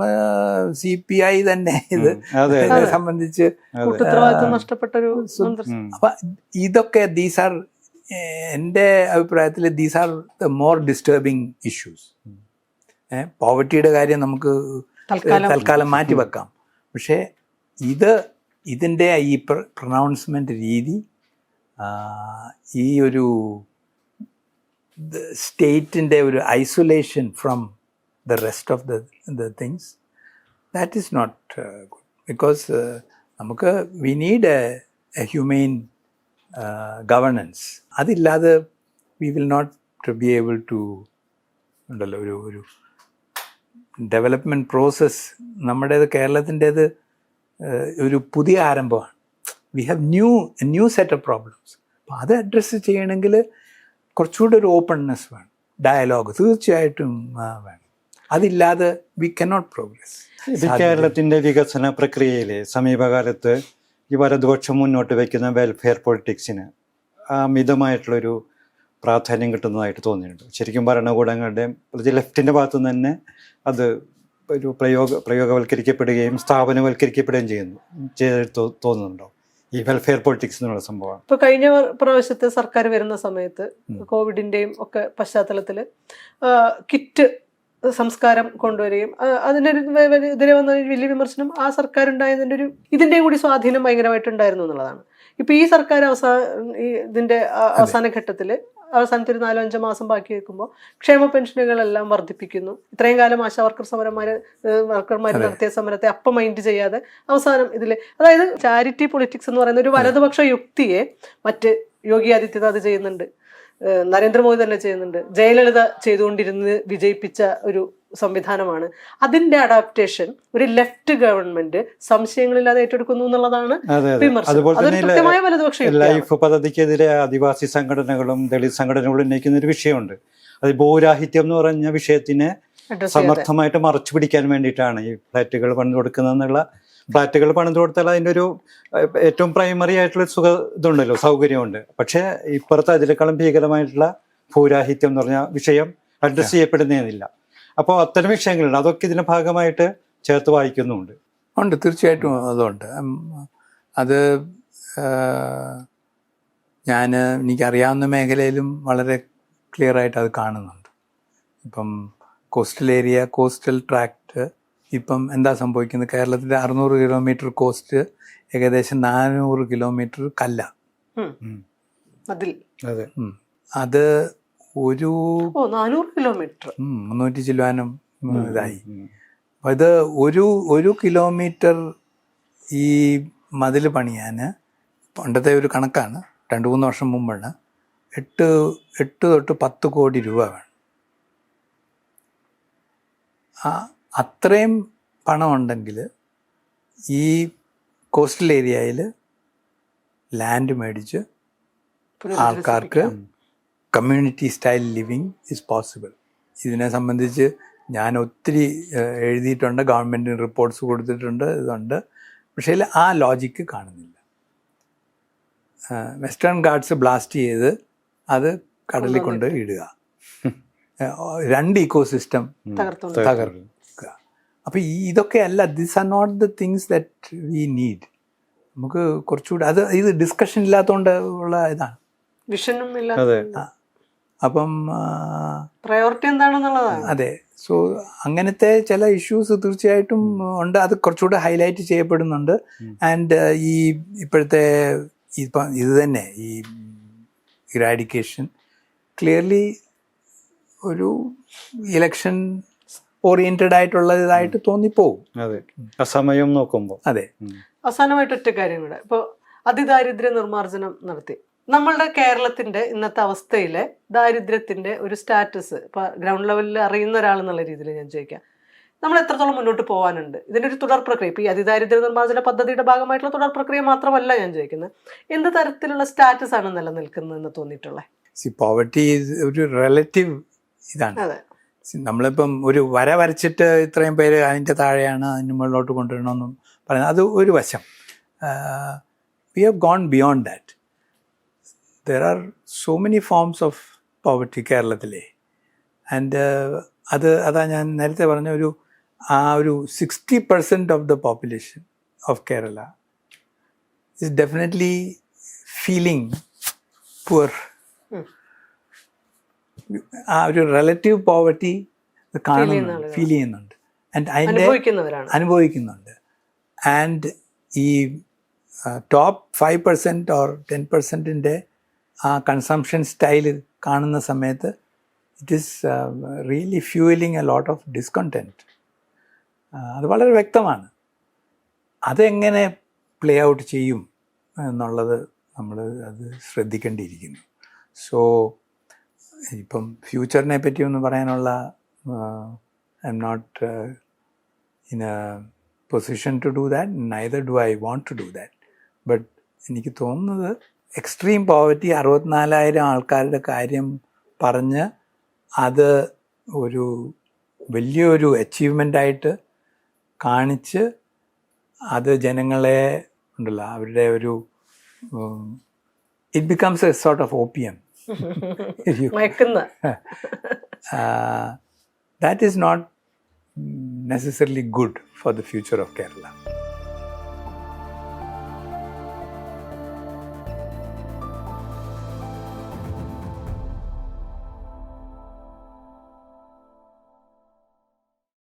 CPI തന്നെ ഇത് അതെ, ഇതിനെ സംബന്ധിച്ച് കൂട്ടുത്തരവാദിത്വം നഷ്ടപ്പെട്ട ഒരു മന്ത്രി. അപ്പൊ ഇതൊക്കെ ദീസ് ആർ എൻ്റെ അഭിപ്രായത്തിൽ these are the more disturbing issues. പോവർട്ടിയുടെ കാര്യം നമുക്ക് തൽക്കാലം മാറ്റി വെക്കാം. പക്ഷേ ഇതിൻ്റെ ഈ പ്രൊനൗൺസ്മെൻറ്റ് രീതി, ഈ ഒരു സ്റ്റേറ്റിൻ്റെ ഒരു isolation from the rest of the things, that is not good. Because നമുക്ക് we need a humane governance. അതില്ലാതെ we will not be able to ഉണ്ടല്ലോ ഒരു ഡെവലപ്മെൻറ്റ് പ്രോസസ്സ്. നമ്മുടേത് കേരളത്തിൻ്റേത് ഒരു പുതിയ ആരംഭമാണ്. We have new set of problems. അപ്പോൾ അത് അഡ്രസ്സ് ചെയ്യണമെങ്കിൽ കുറച്ചുകൂടെ ഒരു ഓപ്പൺനെസ് വേണം, ഡയലോഗ് തീർച്ചയായിട്ടും വേണം. അതില്ലാതെ വി കനോട്ട് പ്രോഗ്രസ്. കേരളത്തിൻ്റെ വികസന പ്രക്രിയയിൽ സമീപകാലത്ത് ഈ വലതുപക്ഷം മുന്നോട്ട് വയ്ക്കുന്ന വെൽഫെയർ പൊളിറ്റിക്സിന് അമിതമായിട്ടുള്ളൊരു പ്രാധാന്യം കിട്ടുന്നതായിട്ട് തോന്നിയിട്ടുണ്ട്. ശരിക്കും ഭരണകൂടങ്ങളുടെയും ലെഫ്റ്റിൻ്റെ ഭാഗത്തു നിന്ന് തന്നെ അത് ഒരു പ്രയോഗവൽക്കരിക്കപ്പെടുകയും സ്ഥാപനവൽക്കരിക്കപ്പെടുകയും ചെയ്തിട്ട് തോന്നുന്നുണ്ടോ ഈ വെൽഫെയർ പൊളിറ്റിക്സ് എന്നുള്ള സംഭവം? ഇപ്പൊ കഴിഞ്ഞ പ്രാവശ്യത്തെ സർക്കാർ വരുന്ന സമയത്ത് കോവിഡിന്റെയും ഒക്കെ പശ്ചാത്തലത്തിൽ കിറ്റ് സംസ്കാരം കൊണ്ടുവരികയും ഇതിനെ വന്ന വലിയ വിമർശനം ആ സർക്കാർ ഉണ്ടായതിൻ്റെ ഇതിൻ്റെയും കൂടി സ്വാധീനം ഭയങ്കരമായിട്ടുണ്ടായിരുന്നു എന്നുള്ളതാണ്. ഇപ്പൊ ഈ സർക്കാർ ഇതിന്റെ അവസാന ഘട്ടത്തിൽ അവസാനത്തെ ഒരു 4-5 മാസം ബാക്കി വെക്കുമ്പോൾ ക്ഷേമ പെൻഷനുകളെല്ലാം വർദ്ധിപ്പിക്കുന്നു. ഇത്രയും കാലം ആശാ വർക്കർമാർ നടത്തിയ സമരത്തെ അപ്പം മൈൻഡ് ചെയ്യാതെ അവസാനം ഇതിൽ, അതായത് ചാരിറ്റി പൊളിറ്റിക്സ് എന്ന് പറയുന്ന ഒരു വലതുപക്ഷ യുക്തിയെ മറ്റ് യോഗി ആദിത്യനാഥ് ചെയ്യുന്നുണ്ട്, നരേന്ദ്രമോദി തന്നെ ചെയ്യുന്നുണ്ട്, ജയലളിത ചെയ്തുകൊണ്ടിരുന്ന് വിജയിപ്പിച്ച ഒരു സംവിധാനമാണ്. അതിന്റെ അഡാപ്റ്റേഷൻ ഒരു ലെഫ്റ്റ് ഗവൺമെന്റ് സംശയങ്ങളില്ലാതെ ഏറ്റെടുക്കുന്നു എന്നുള്ളതാണ് വിമർശനം. ലൈഫ് പദ്ധതിക്കെതിരെ ആദിവാസി സംഘടനകളും ദളിത് സംഘടനകളും ഉന്നയിക്കുന്ന ഒരു വിഷയമുണ്ട്. അത് ഭൂരാഹിത്യം എന്ന് പറഞ്ഞ വിഷയത്തിനെ സമർത്ഥമായിട്ട് മറച്ചു പിടിക്കാൻ വേണ്ടിയിട്ടാണ് ഈ ഫ്ലാറ്റുകൾ പണിത് കൊടുക്കുന്നതെന്നുള്ള. ഫ്ലാറ്റുകൾ പണിത് കൊടുത്താൽ അതിൻ്റെ ഒരു ഏറ്റവും പ്രൈമറി ആയിട്ടുള്ള ഇതുണ്ടല്ലോ, സൗകര്യമുണ്ട്. പക്ഷേ ഇപ്പുറത്ത് അതിനേക്കാളും ഭീകരമായിട്ടുള്ള ഭൂരാഹിത്യം എന്ന് പറഞ്ഞ വിഷയം അഡ്രസ്സ് ചെയ്യപ്പെടുന്നേന്നില്ല. അപ്പോൾ അത്തരം വിഷയങ്ങളുണ്ട്, അതൊക്കെ ഇതിന്റെ ഭാഗമായിട്ട് ചേർത്ത് വായിക്കുന്നുണ്ട്. ഉണ്ട്, തീർച്ചയായിട്ടും അതുണ്ട്. അത് എനിക്കറിയാവുന്ന മേഖലയിലും വളരെ ക്ലിയർ ആയിട്ട് അത് കാണുന്നുണ്ട്. ഇപ്പം കോസ്റ്റൽ ഏരിയ, കോസ്റ്റൽ ട്രാക്ട്, ഇപ്പം എന്താ സംഭവിക്കുന്നത്? കേരളത്തിലെ 600 കിലോമീറ്റർ കോസ്റ്റ്, ഏകദേശം 400 കിലോമീറ്റർ കല്ല. അത് ഒരു 400 കിലോമീറ്റർ 300 ചില്ലുവാനും ഇതായി. അപ്പം ഇത് ഒരു കിലോമീറ്റർ ഈ മതിൽ പണിയാൻ പണ്ടത്തെ ഒരു കണക്കാണ്, 2-3 വർഷം മുമ്പാണ്, 8 തൊട്ട് 10 കോടി രൂപ വേണം. അത്രയും പണം ഉണ്ടെങ്കിൽ ഈ കോസ്റ്റൽ ഏരിയയിൽ ലാൻഡ് മേടിച്ച് ആൾക്കാർക്ക് community style living is possible. ഇതിനെ സംബന്ധിച്ച് ഞാൻ ഒത്തിരി എഴുതിയിട്ടുണ്ട്, ഗവൺമെൻറ്റിന് റിപ്പോർട്ട്സ് കൊടുത്തിട്ടുണ്ട്, ഇതുണ്ട്. പക്ഷേ ആ ലോജിക്ക് കാണുന്നില്ല. വെസ്റ്റേൺ ഗാർഡ്സ് ബ്ലാസ്റ്റ് ചെയ്ത് അത് കടലിൽ കൊണ്ട് ഇടുക, 2 ഇക്കോസിസ്റ്റം തകർക്കുക. അപ്പോൾ ഇതൊക്കെ അല്ല, these are not the things that we need. നമുക്ക് കുറച്ചുകൂടെ ഇത് ഡിസ്കഷൻ ഇല്ലാത്തതുകൊണ്ട് ഉള്ള ഇതാണ്, വിഷനും ഇല്ല. അപ്പം പ്രയോറിറ്റി എന്താണെന്നുള്ളതാണ്. അതെ. സോ അങ്ങനത്തെ ചില ഇഷ്യൂസ് തീർച്ചയായിട്ടും ഉണ്ട്, അത് കുറച്ചുകൂടെ ഹൈലൈറ്റ് ചെയ്യപ്പെടുന്നുണ്ട്. ആൻഡ് ഇപ്പോഴത്തെ ഇത് തന്നെ ഈ ഇറാഡിക്കേഷൻ ക്ലിയർലി ഒരു ഇലക്ഷൻ ഓറിയന്റഡ് ആയിട്ടുള്ളതായിട്ട് തോന്നിപ്പോവും. അതെ, സമയം നോക്കുമ്പോൾ. അതെ. അവസാനമായിട്ട് ഒറ്റ കാര്യം കൂടെ, ഇപ്പോൾ അതിദാരിദ്ര്യ നിർമ്മാർജ്ജനം നടത്തി നമ്മളുടെ കേരളത്തിന്റെ ഇന്നത്തെ അവസ്ഥയിലെ ദാരിദ്ര്യത്തിന്റെ ഒരു സ്റ്റാറ്റസ് ഇപ്പൊ ഗ്രൗണ്ട് ലെവലിൽ അറിയുന്ന ഒരാൾ എന്നുള്ള രീതിയിൽ ഞാൻ ചോദിക്കാം, നമ്മൾ എത്രത്തോളം മുന്നോട്ട് പോകാനുണ്ട്? ഇതിൻ്റെ ഒരു തുടർ പ്രക്രിയ, ഇപ്പോൾ ഈ അതിദാരിദ്ര്യ നിർമ്മാർജ്ജന പദ്ധതിയുടെ ഭാഗമായിട്ടുള്ള തുടർ പ്രക്രിയ മാത്രമല്ല ഞാൻ ചോദിക്കുന്നത്, എന്ത് തരത്തിലുള്ള സ്റ്റാറ്റസ് ആണ് നിലനിൽക്കുന്നതെന്ന് തോന്നിയിട്ടുള്ളത്? പോവർട്ടി ഒരു റിലേറ്റീവ് ഇതാണ്. അതെ, നമ്മളിപ്പം ഒരു വര വരച്ചിട്ട് ഇത്രയും പേര് അതിൻ്റെ താഴെയാണ്, അതിന് മുകളിലോട്ട് കൊണ്ടുവരണമെന്നും പറയുന്നത് അത് ഒരു വശം. we have gone beyond that. There are so many forms of poverty കേരളത്തിലെ. ആൻഡ് അതാ ഞാൻ നേരത്തെ പറഞ്ഞ ഒരു 60% of the population of Kerala is definitely feeling poor. ആ ഒരു റിലേറ്റീവ് പോവർട്ടി കാണുന്നുണ്ട്, ഫീൽ ചെയ്യുന്നുണ്ട്, ആൻഡ് അതിൻ്റെ അനുഭവിക്കുന്നുണ്ട്. ആൻഡ് ഈ ടോപ്പ് 5% ഓർ 10%ൻ്റെ ആ കൺസംഷൻ സ്റ്റൈല് കാണുന്ന സമയത്ത് it is really fuelling a lot of discontent. അത് വളരെ വ്യക്തമാണ്. അതെങ്ങനെ പ്ലേ ഔട്ട് ചെയ്യും എന്നുള്ളത് നമ്മൾ അത് ശ്രദ്ധിക്കേണ്ടിയിരിക്കുന്നു. സോ ഇപ്പം ഫ്യൂച്ചറിനെ പറ്റി ഒന്ന് പറയാനുള്ള I'm not in a position to do that, neither do I want to do that. But എനിക്ക് തോന്നുന്നത് എക്സ്ട്രീം പോവർട്ടി 64,000 ആൾക്കാരുടെ കാര്യം പറഞ്ഞ് അത് ഒരു വലിയൊരു അച്ചീവ്മെൻ്റായിട്ട് കാണിച്ച് അത് ജനങ്ങളെ ഉണ്ടല്ലോ അവരുടെ ഒരു it becomes A sort of opium. That is not necessarily good for the future of Kerala.